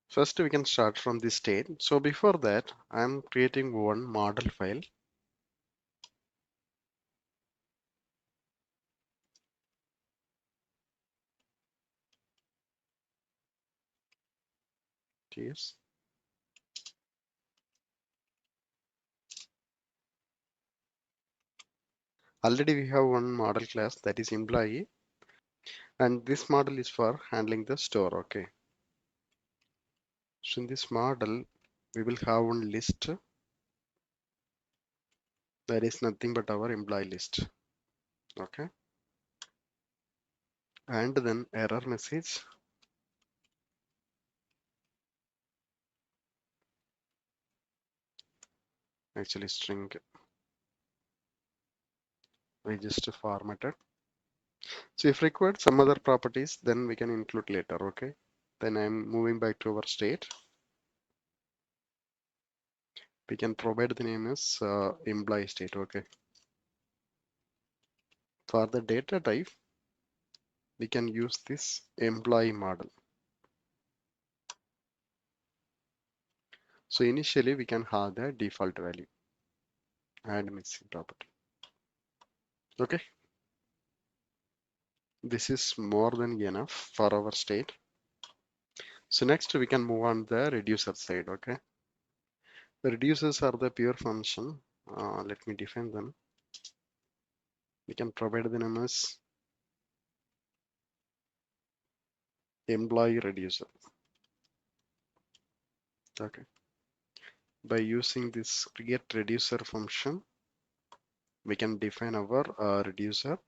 First, we can start from this state. So before that, I'm creating one model file. Yes. Already we have one model class that is employee, and this model is for handling the store. Okay. So in this model, we will have one list that is nothing but our employee list. Okay. And then error message. Actually, string we just formatted. So if required some other properties, then we can include later. Okay. Then I'm moving back to our state. We can provide the name as employee state. Okay. For the data type, we can use this employee model. So initially we can have the default value and missing property. Okay. This is more than enough for our state. So next we can move on the reducer side. Okay. The reducers are the pure function. Let me define them. We can provide the name as employee reducer. Okay. By using this create reducer function, we can define our reducer,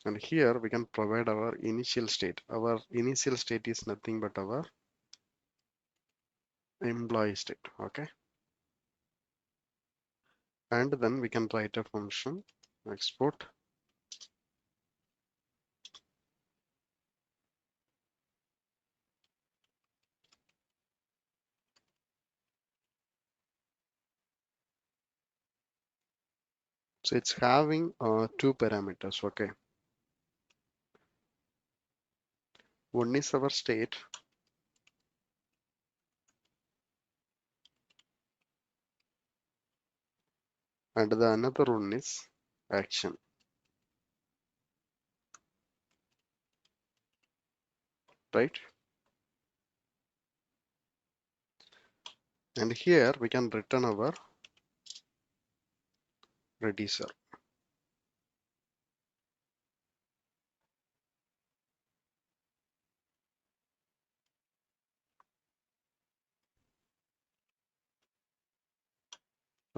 and here we can provide our initial state. Our initial state is nothing but our employee state. Okay. And then we can write a function export. So it's having two parameters. Okay. One is our state, and the another one is action, right? And here we can return our reducer.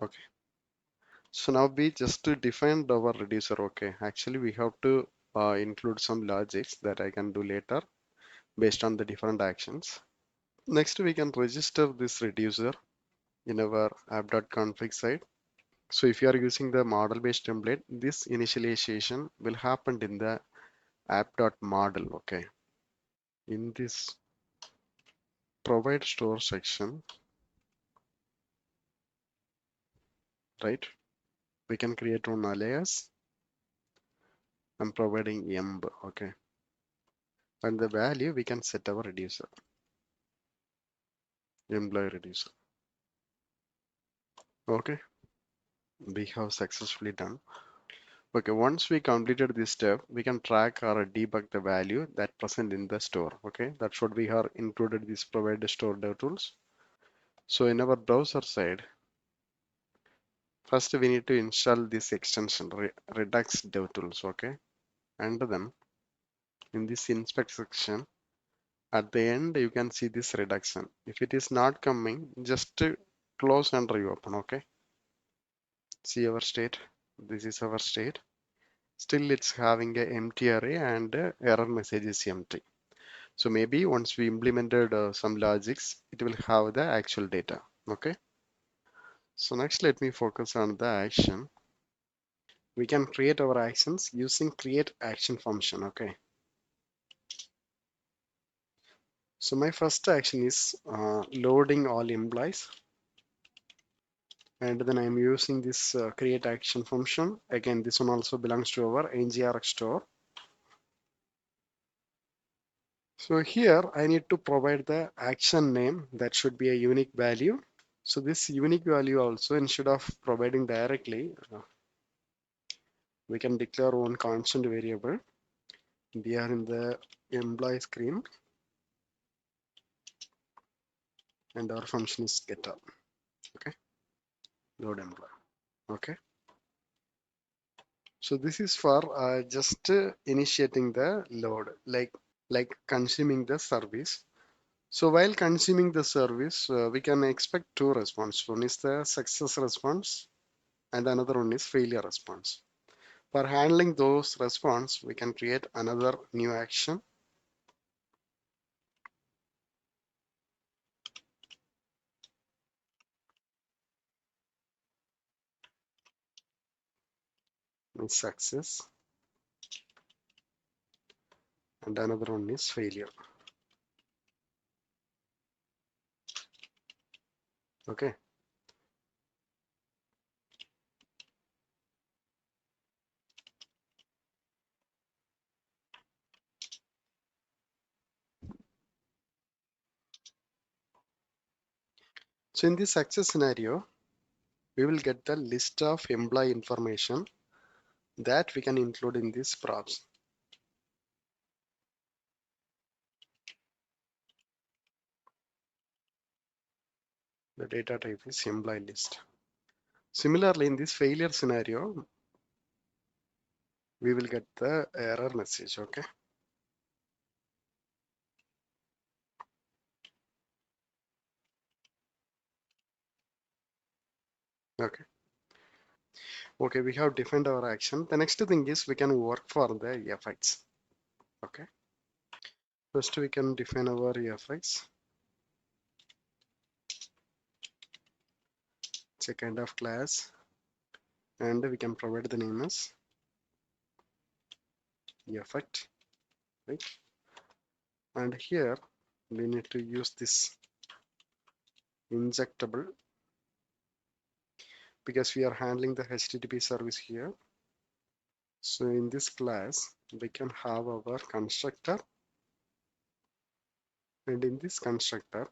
Okay. So now we just defined our reducer. Okay. Actually, we have to include some logics that I can do later based on the different actions. Next, we can register this reducer in our app.config side. So if you are using the model based template, this initialization will happen in the app.model. Okay, in this provide store section, right, we can create one alias. I'm providing emb. Okay, and the value we can set our reducer, employee reducer. Okay, we have successfully done. Okay, once we completed this step, we can track or debug the value that present in the store. Okay, that's what we have included this provide store dev tools. So in our browser side, first we need to install this extension Redux DevTools. Okay, and then in this inspect section, at the end you can see this reduction. If it is not coming, just close and reopen. Okay, see our state. This is our state. Still it's having a empty array and error message is empty. So maybe once we implemented some logics, it will have the actual data. Okay. So next let me focus on the action. We can create our actions using create action function. Okay. So my first action is loading all employees, and then I'm using this create action function. Again, this one also belongs to our NgRx store. So here I need to provide the action name that should be a unique value. So this unique value also, instead of providing directly, we can declare one constant variable. We are in the employee screen and our function is getter. Okay, load employee. Okay, so this is for just initiating the load, like consuming the service. So while consuming the service, we can expect two response. One is the success response and another one is failure response. For handling those response, we can create another new action. Success, and another one is failure. Okay, so in this success scenario, we will get the list of employee information that we can include in these props. The data type is employee list. Similarly, in this failure scenario, we will get the error message. Okay, okay, okay, we have defined our action. The next thing is we can work for the effects. Okay, first we can define our effects. It's a kind of class, and we can provide the name as effect, right? And here we need to use this injectable because we are handling the HTTP service here. So in this class, we can have our constructor, and in this constructor,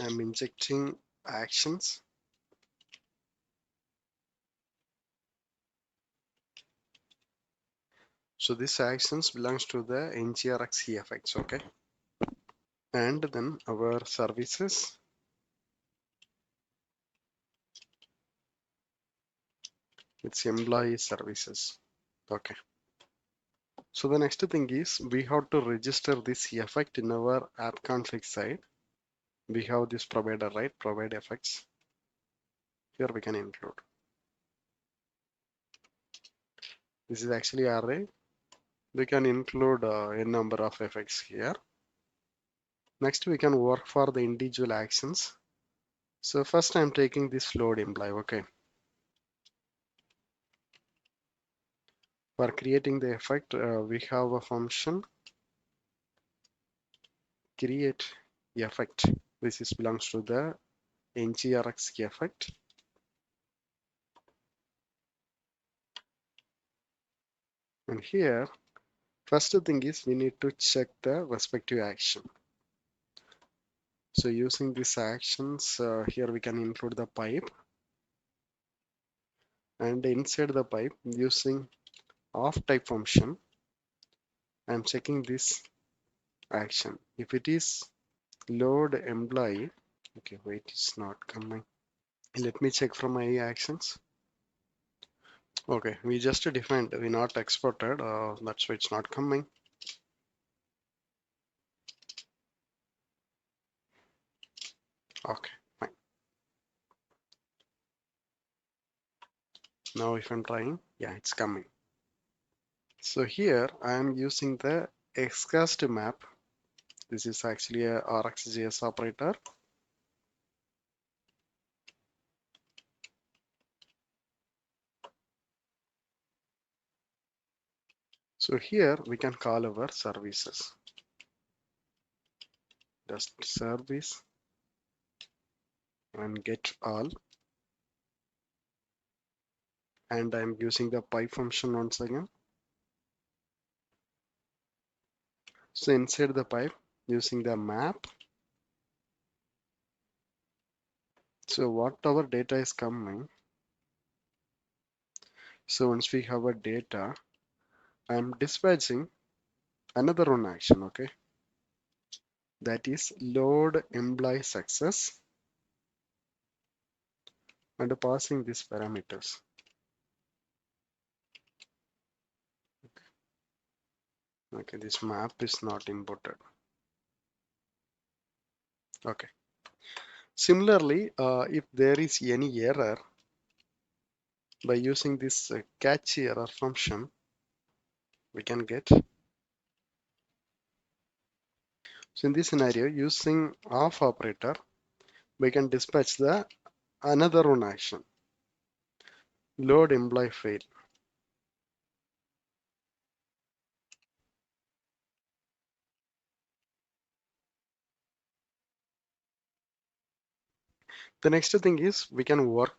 I'm injecting actions. So this actions belongs to the NgRx effects. Okay, and then our services, it's employee services. Okay, so the next thing is we have to register this effect in our app config side. We have this provider, right? Provide effects. Here we can include. This is actually array. We can include a number of effects here. Next, we can work for the individual actions. So first I'm taking this load employee. Okay. For creating the effect, we have a function create effect. This is belongs to the NgRx effect. And here, first thing is we need to check the respective action. So using these actions, here we can include the pipe, and inside the pipe using of type function, I'm checking this action. If it is load employee, okay, wait, it's not coming. Let me check from my actions. Okay, we just defined, we not exported, that's why it's not coming. Okay, fine. Now if I'm trying, yeah, it's coming. So here I am using the xcast map. This is actually a RxJS operator. So here we can call our services. Just service and get all. And I'm using the pipe function once again. So inside the pipe using the map. So whatever data is coming. So once we have a data, I'm dispatching another one action, okay? That is load employee success and passing these parameters. Okay, this map is not imported. Okay. Similarly, if there is any error, by using this catch error function, we can get. So in this scenario, using of operator, we can dispatch the another one action, load employee fail. The next thing is we can work.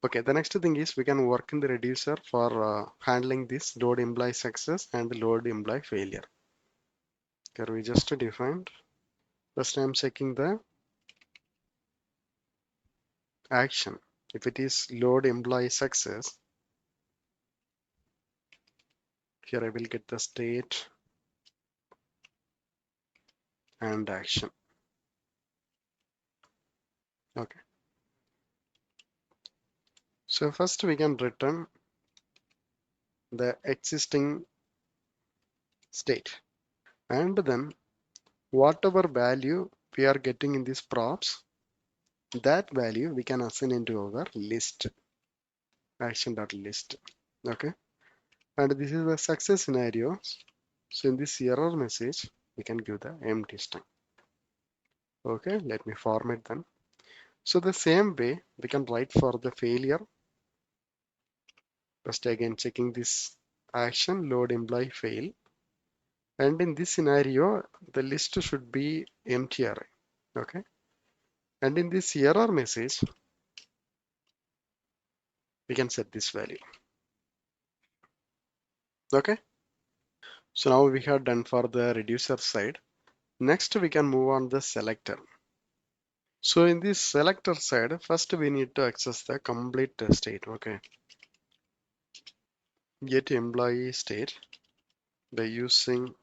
Okay, the next thing is we can work in the reducer for handling this load employee success and load employee failure. Here we just defined. First I'm checking the action. If it is load employee success, here I will get the state and action. Okay. So first we can return the existing state, and then whatever value we are getting in these props, that value we can assign into our list, action.list. Okay. And this is the success scenario. So in this error message, we can give the empty string. Okay, let me format them. So the same way we can write for the failure. Just again checking this action load employee fail. And in this scenario, the list should be empty array. Okay. And in this error message, we can set this value. Okay. So now we have done for the reducer side. Next, we can move on the selector. So in this selector side, first we need to access the complete state. Okay. Get employee state by using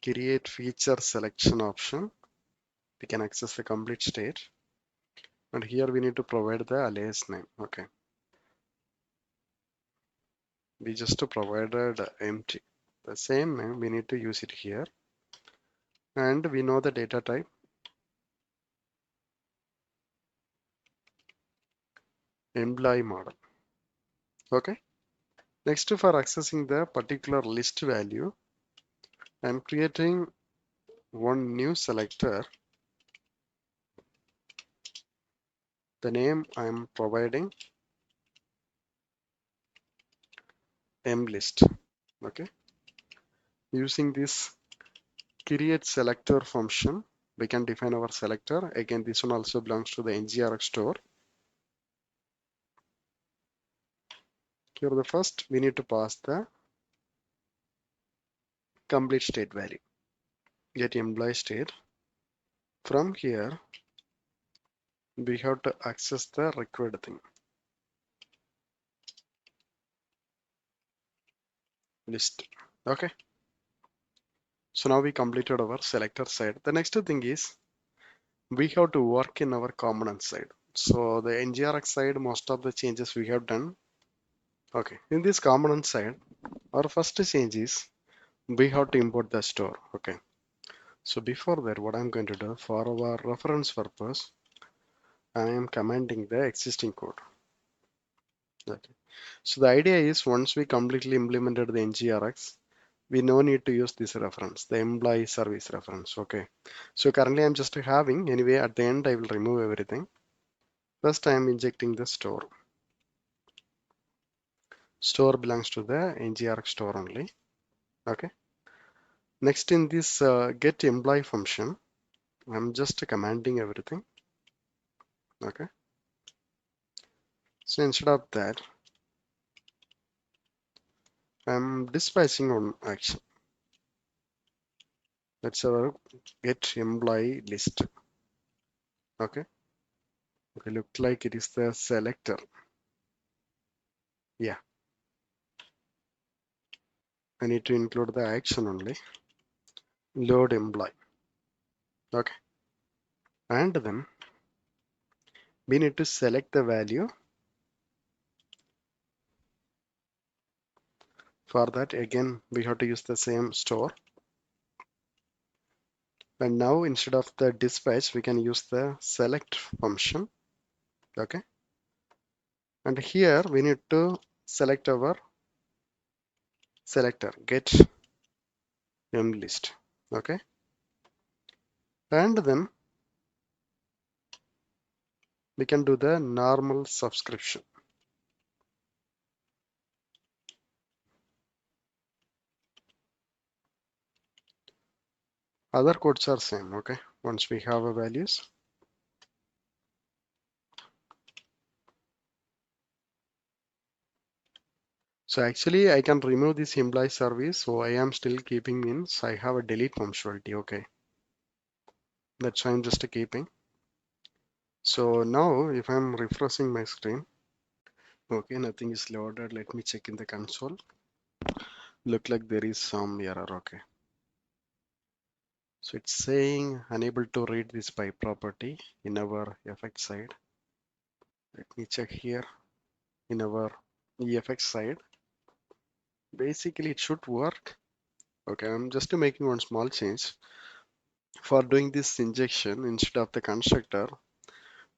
create feature selection option. We can access the complete state. And here we need to provide the alias name. Okay. We just provided empty. The same name we need to use it here. And we know the data type. Employee model. Okay. Next, for accessing the particular list value, I'm creating one new selector. The name I'm providing mlist. Okay, using this create selector function, we can define our selector. Again, this one also belongs to the NgRx store. Here the first we need to pass the complete state value. Get employee state. From here we have to access the required thing, list. Okay, so now we completed our selector side. The next thing is we have to work in our component side. So the NgRx side, most of the changes we have done. Okay, in this component side, our first change is we have to import the store. Okay, so before that, what I'm going to do for our reference purpose, I am commenting the existing code. Okay, so the idea is once we completely implemented the NgRx, we no need to use this reference, the employee service reference. Okay, so currently I'm just having, anyway at the end I will remove everything. First I am injecting the store. Store belongs to the NgRx store only. Okay, next in this get employee function, I'm just commanding everything. Okay, so instead of that I'm dispatching on action. That's our get employee list. Okay, okay, look like it is the selector. Yeah, I need to include the action only, load employee. Okay, and then we need to select the value. For that again we have to use the same store, and now instead of the dispatch we can use the select function. Okay, and here we need to select our selector get mlist. Okay, and then we can do the normal subscription. Other codes are same. Okay, once we have a values, so actually I can remove this employee service, so I am still keeping in, so I have a delete functionality. Okay, that's why I'm just keeping. So now if I'm refreshing my screen, okay, nothing is loaded. Let me check in the console. Look like there is some error. Okay, so it's saying unable to read this by property in our effect side. Let me check here in our effect side. Basically it should work. Okay, I'm just making one small change. For doing this injection, instead of the constructor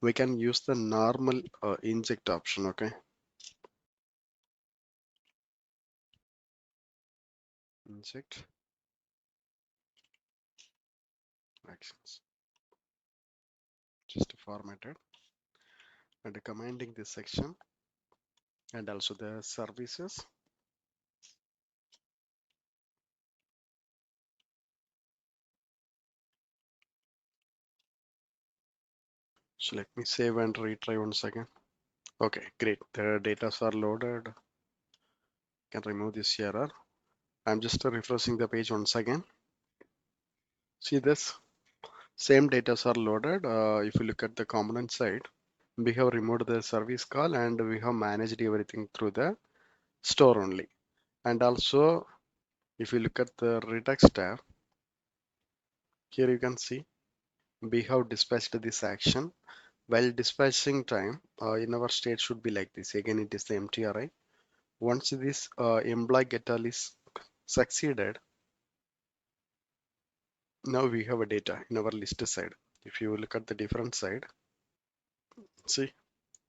we can use the normal inject option. Okay, inject actions, just formatted, and commanding this section and also the services. So let me save and retry once again. Okay, great, the data are loaded. Can remove this error. I'm just refreshing the page once again. See this same data are loaded. If you look at the component side, we have removed the service call and we have managed everything through the store only. And also if you look at the Redux tab, here you can see we have dispatched this action. While dispatching time in our state should be like this. Again it is the mtri. Once this employee get all is succeeded, now we have a data in our list side. If you look at the different side, see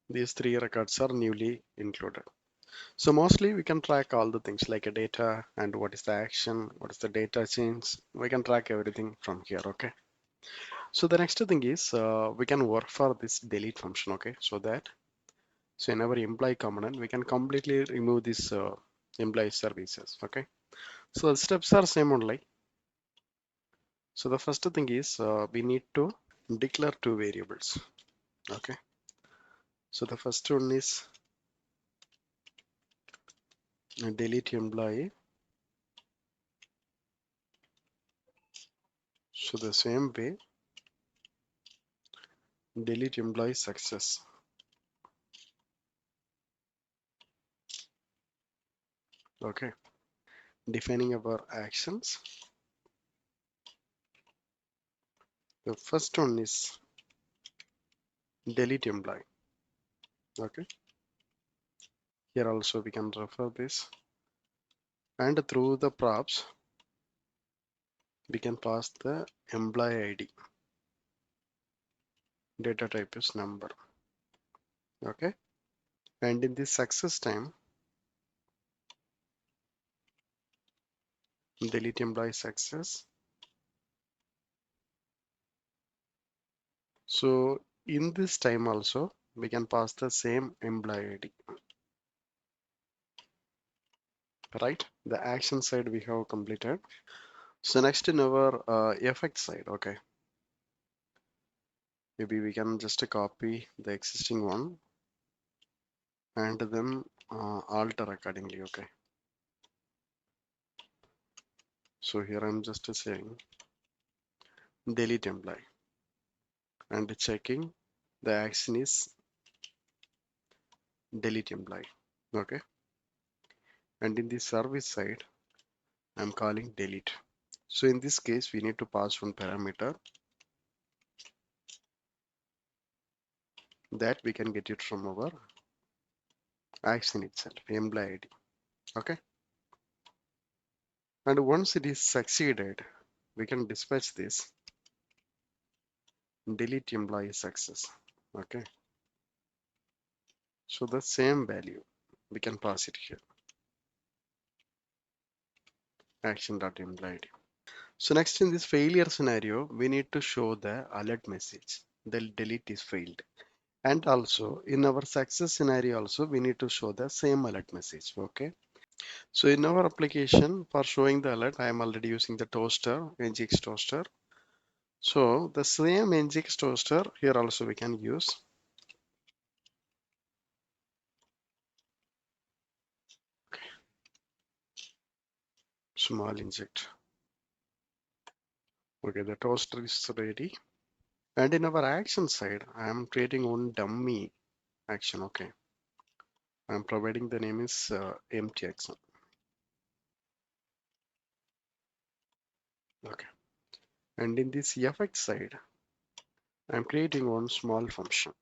these three records are newly included. So mostly we can track all the things like a data and what is the action, what is the data change. We can track everything from here. Okay, so the next thing is we can work for this delete function. Okay, so in our employee component we can completely remove this employee services. Okay, so the steps are same only. So the first thing is we need to declare two variables. Okay, so the first one is delete employee. So the same way, delete employee success. Okay, defining our actions. The first one is delete employee. Okay, here also we can refer this, and through the props we can pass the employee ID. Data type is number. Okay, and in this success time, delete employee success. So in this time also we can pass the same employee ID. Right, the action side we have completed. So next in our effect side, okay, maybe we can just copy the existing one and then alter accordingly. Okay, so here I'm just saying delete employee and checking the action is delete employee. Okay, and in the service side I'm calling delete. So in this case we need to pass one parameter that we can get it from our action itself, employee ID. Okay, and once it is succeeded we can dispatch this delete employee success. Okay, so the same value we can pass it here, action.employee. So next in this failure scenario we need to show the alert message, the delete is failed, and also in our success scenario also we need to show the same alert message. Okay, so in our application for showing the alert I am already using the toaster, ngx-toastr. So the same ngx-toastr here also we can use small inject. Okay, the toaster is ready. And in our action side, I am creating one dummy action. Okay, I'm providing the name is empty action. Okay, and in this effect side, I'm creating one small function.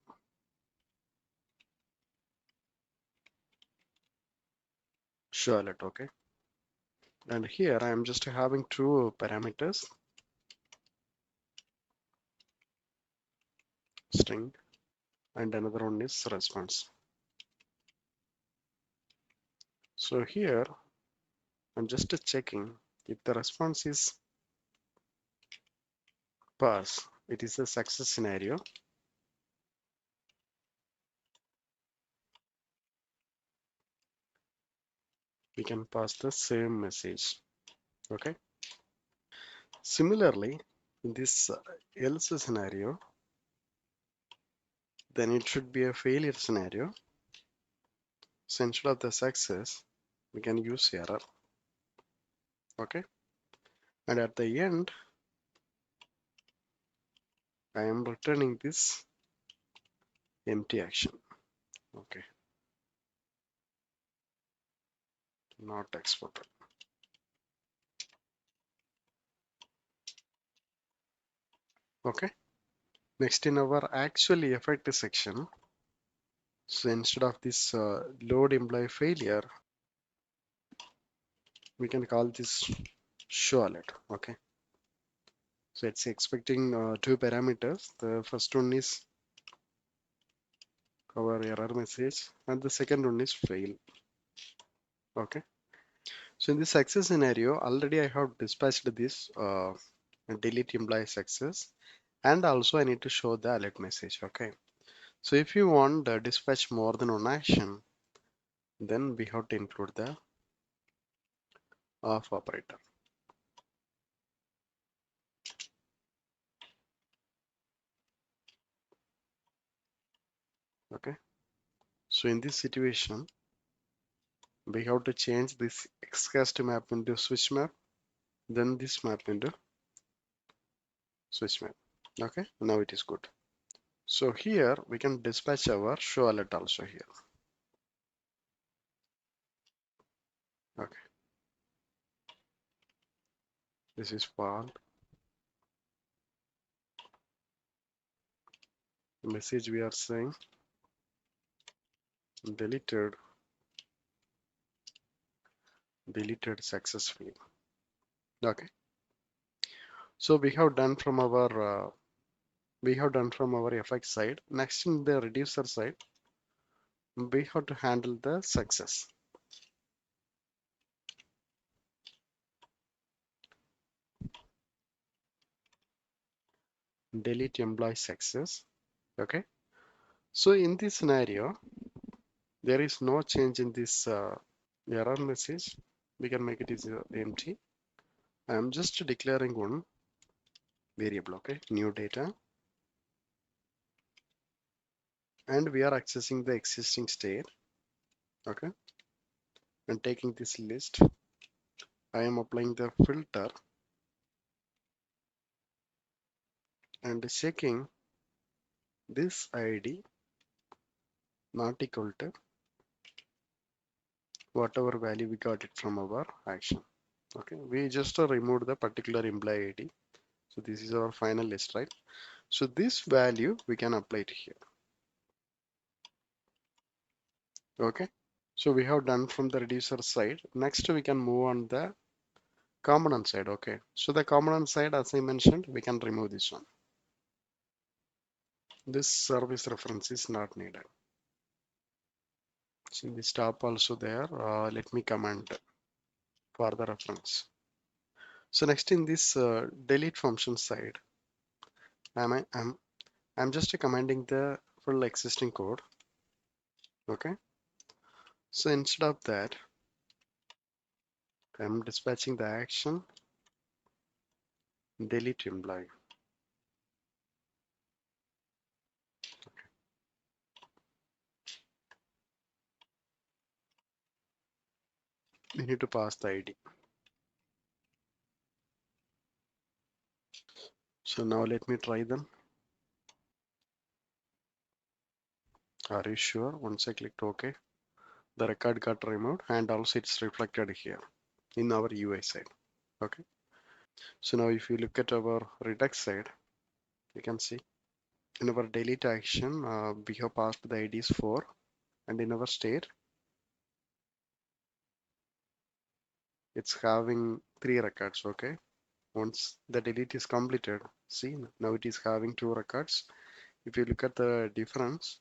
Show alert. Okay, and here I am just having two parameters, string, and another one is response. So here I'm just checking if the response is pass, it is a success scenario. We can pass the same message. Okay, similarly in this else scenario, then it should be a failure scenario. So instead of the success we can use error. Okay, and at the end I am returning this empty action. Okay, not exported. Okay, next in our actual effect section, so instead of this load employee failure we can call this show alert. Okay, so it's expecting two parameters. The first one is our error message and the second one is fail. Okay, so in this success scenario already I have dispatched this delete employee success, and also I need to show the alert message. Okay, so if you want dispatch more than one action, then we have to include the of operator. Okay, so in this situation we have to change this xcast map into switch map, then this map into switch map. Okay, now it is good. So here we can dispatch our show alert also here. Okay, this is fault. The message we are saying deleted successfully. Okay, so we have done from our FX side. Next, in the reducer side, we have to handle the success. Delete employee success. Okay, so in this scenario there is no change in this error message. We can make it is empty. I am just declaring one variable. Okay, new data, and we are accessing the existing state. Okay, and taking this list, I am applying the filter and checking this ID not equal to whatever value we got it from our action. Okay, we just removed the particular employee ID. So this is our final list, right? So this value we can apply it here. Okay, so we have done from the reducer side. Next we can move on the component side. Okay, so the component side, as I mentioned, we can remove this one. This service reference is not needed. So in the stop also there, let me comment for the reference. So next in this delete function side, I'm, I'm, I'm just commenting the full existing code. Okay, so instead of that, I'm dispatching the action delete employee. We need to pass the ID. So now let me try them. Are you sure? Once I clicked OK, the record got removed and also it's reflected here in our UI side. Okay. So now if you look at our Redux side, you can see in our delete action, we have passed the IDs 4, and in our state, it's having 3 records. Okay. Once the delete is completed, see now it is having 2 records. If you look at the difference,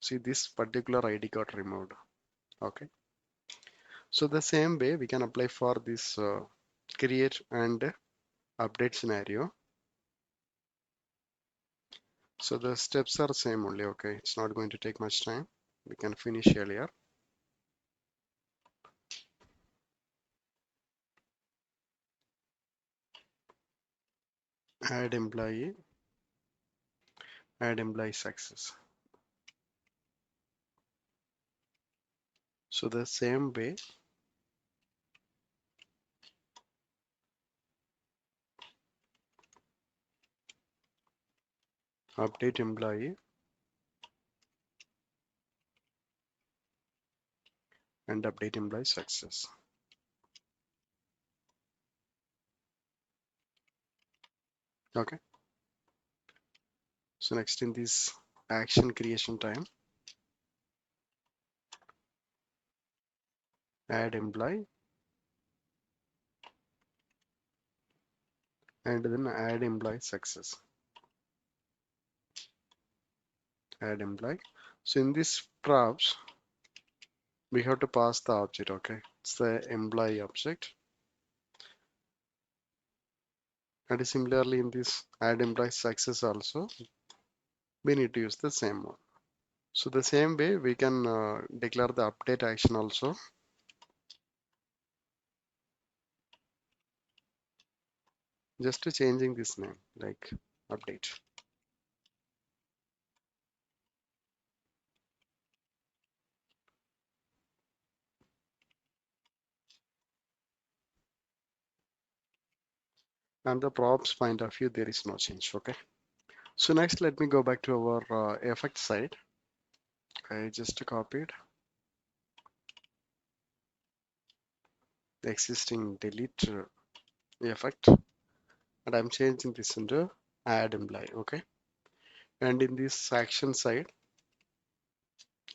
see this particular ID got removed. Okay. So the same way we can apply for this create and update scenario. So the steps are same only. Okay, it's not going to take much time. We can finish earlier. Add employee, add employee success. So the same way, update employee and update employee success. Okay. So next in this action creation time, add employee and then add employee success. Add employee. So in this props, we have to pass the object. Okay, it's the employee object. And similarly in this add employee success also, we need to use the same one. So the same way we can declare the update action also. just changing this name like update. And the props point of view, there is no change. Okay. So next, let me go back to our effect side. I just copied the existing delete effect, and I'm changing this into add employee. Okay. And in this action side,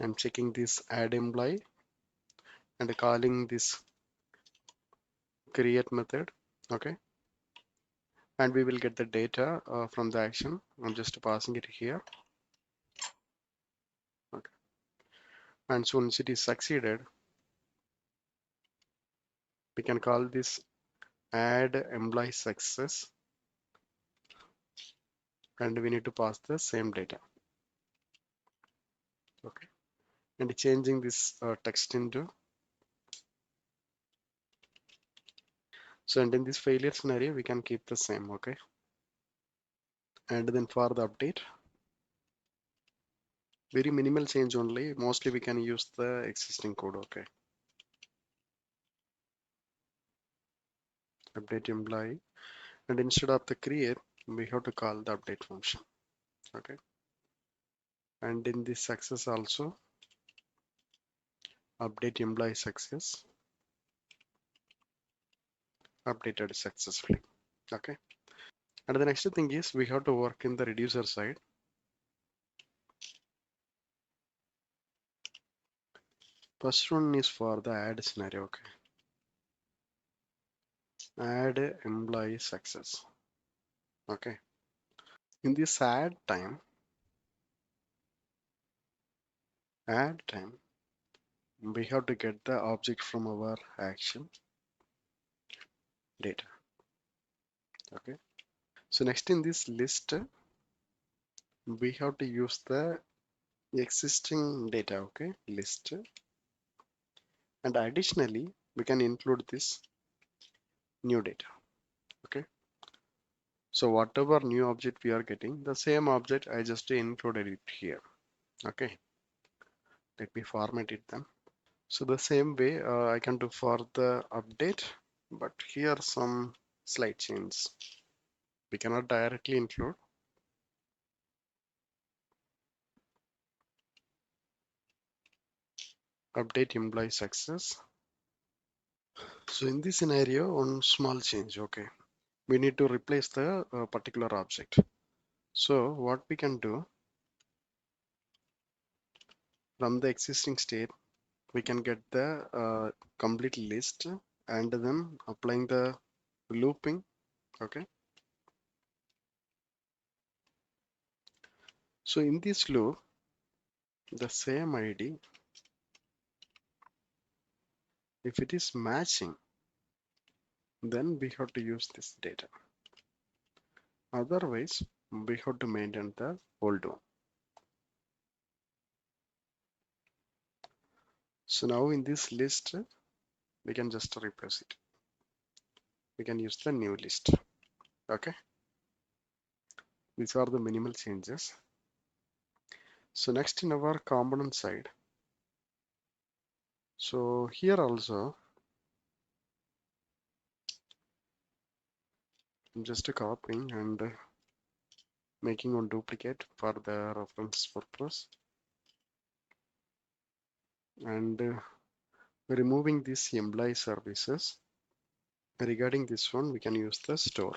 I'm checking this add employee and calling this create method. Okay. And we will get the data from the action. I'm just passing it here. Okay. And so once it is succeeded, we can call this add employee success, and we need to pass the same data. Okay. And changing this text into, so and in this failure scenario we can keep the same. Okay. And then for the update, very minimal change only, mostly we can use the existing code. Okay. Update employee, and instead of the create, we have to call the update function. Okay. And in this success also, update employee success updated successfully. Okay. And the next thing is we have to work in the reducer side. First one is for the add scenario. Okay. Add employee success. Okay. In this add time, we have to get the object from our action data. Okay. So next in this list, we have to use the existing data. Okay. List, and additionally, we can include this new data. Okay. So whatever new object we are getting, the same object I just included it here. Okay. Let me format it then. So the same way I can do for the update, but here some slight change. We cannot directly include update employee success. So in this scenario, one small change. Okay. We need to replace the particular object. So what we can do from the existing state, we can get the complete list and then applying the looping. Okay. So in this loop, the same ID, if it is matching, then we have to use this data. Otherwise, we have to maintain the old one. So now in this list, we can just replace it. We can use the new list. Okay. These are the minimal changes. So next in our component side. So here also, I'm just copying and making one duplicate for the reference purpose. And removing these employee services. Regarding this one, we can use the store.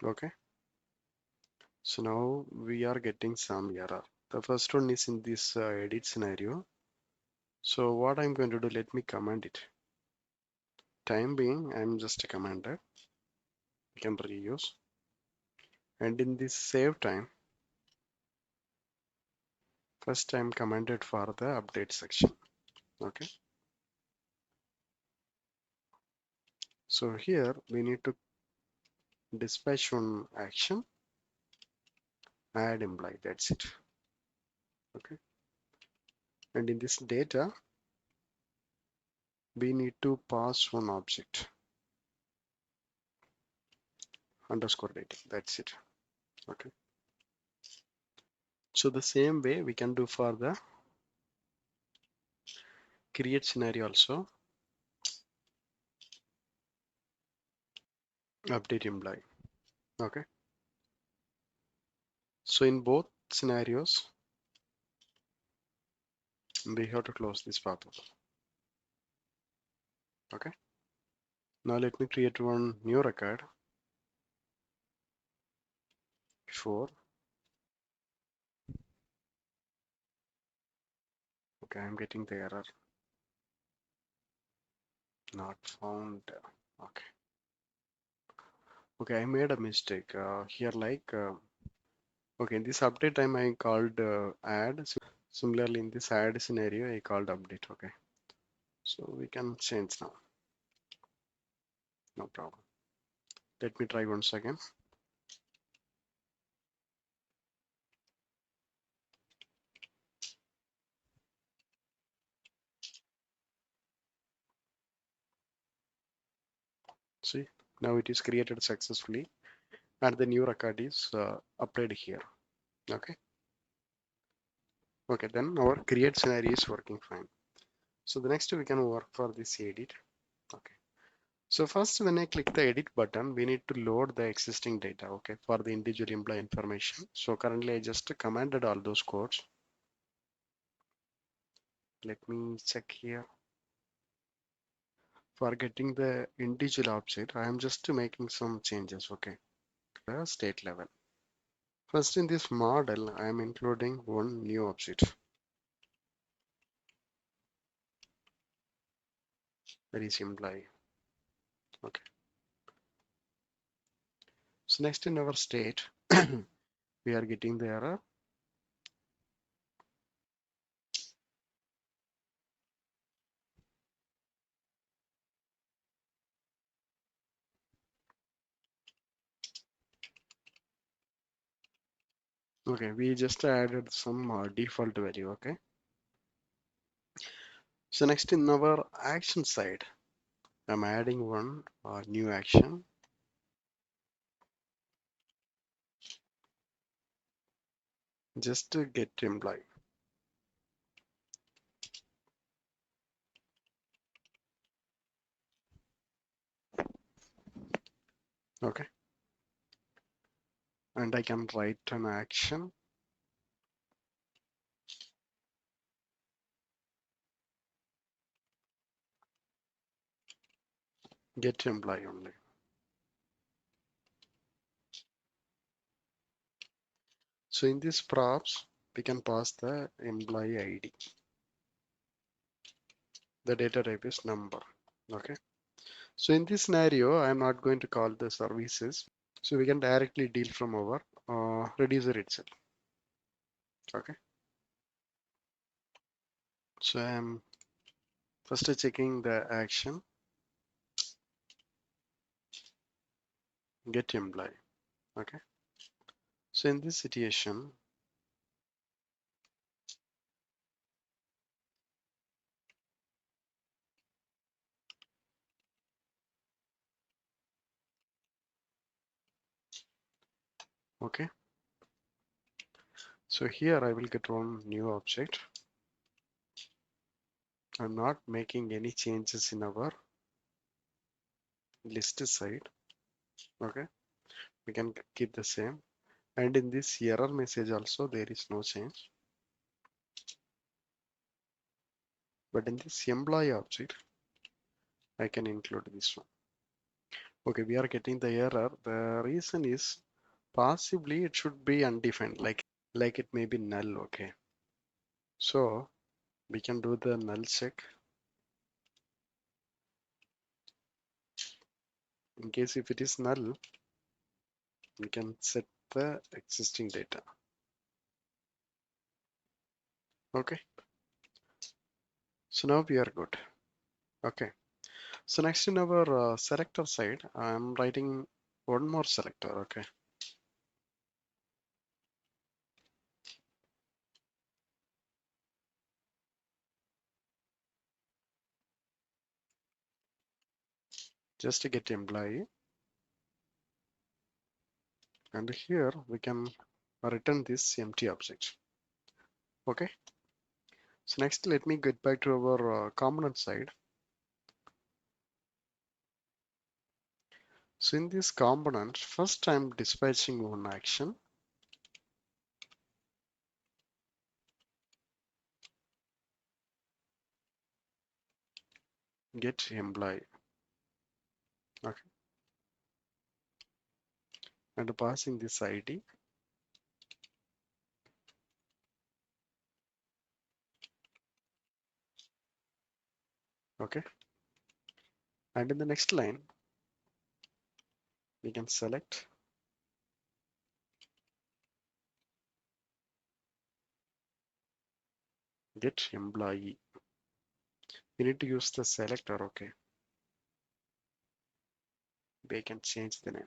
Okay. So now we are getting some error. The first one is in this edit scenario. So what I'm going to do, let me command it. Time being, I'm just a commander. You can reuse. And in this save time, first I'm commanded for the update section. Okay. So here we need to dispatch one action, add employee. That's it. Okay. And in this data, we need to pass one object underscore data. That's it. Okay. So the same way we can do for the create scenario also. Update employee. Okay. So in both scenarios, we have to close this pop-up. Okay. Now let me create one new record. Before. Okay, I'm getting the error. Not found. Okay. Okay, I made a mistake here. Okay, in this update time I called add. Similarly, in this add scenario, I called update. Okay, so we can change now. No problem. Let me try once again. See, now it is created successfully, and the new record is applied here. Okay. Okay, then our create scenario is working fine. So the next we can work for this edit. Okay. So first, when I click the edit button, we need to load the existing data, okay, for the individual employee information. So currently I just commanded all those codes. Let me check here. For getting the individual object, I am just making some changes, okay, the state level. First, in this model, I am including one new object, that is employee. Okay. So next in our state, we are getting the error. Okay, we just added some default value, okay. So next in our action side, I'm adding one new action, just to get employee. Okay, and I can write an action, get employee only. So in this props, we can pass the employee ID. The data type is number. Okay. So in this scenario, I'm not going to call the services. So we can directly deal from our reducer itself. Okay. So I'm first checking the action, get employee. Okay. So in this situation, okay. So here I will get one new object. I'm not making any changes in our list side. Okay. We can keep the same. And in this error message also, there is no change. But in this employee object, I can include this one. Okay, we are getting the error. The reason is possibly it should be undefined, like it may be null. Okay, so we can do the null check. In case if it is null, we can set the existing data. Okay, so now we are good. Okay, so next in our selector side, I'm writing one more selector. Okay, just to get employee, and here we can return this empty object. Okay, so next let me get back to our component side. So in this component, first I'm dispatching one action, get employee. Okay, and passing this ID. Okay, and in the next line we can select get employee. We need to use the selector. Okay, we can change the name,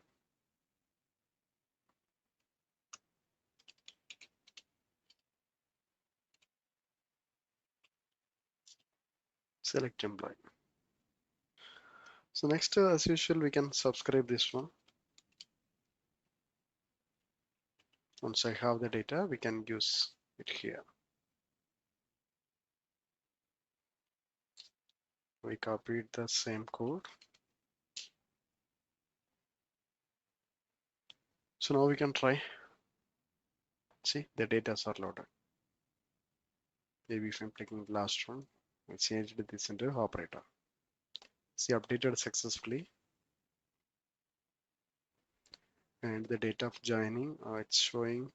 select employee. So next, as usual, we can subscribe this one. Once I have the data, we can use it here. We copied the same code. So now we can try. See, the data are loaded. Maybe if I'm clicking the last one, I changed this into operator. See, updated successfully. And the date of joining, it's showing.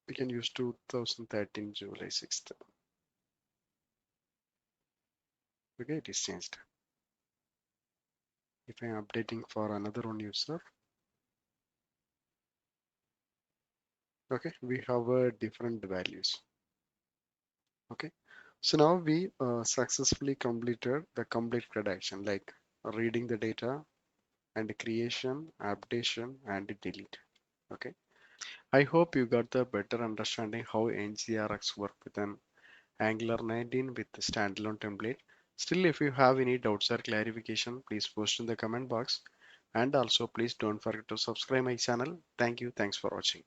We can use 2013 July 6th. Okay, it is changed. If I'm updating for another one user, okay, we have different values. Okay, so now we successfully completed the complete CRUD action, like reading the data and creation, updation, and delete. Okay, I hope you got the better understanding how NgRx work with an Angular 19 with the standalone template. Still, if you have any doubts or clarification, please post in the comment box. And also, please don't forget to subscribe my channel. Thank you. Thanks for watching.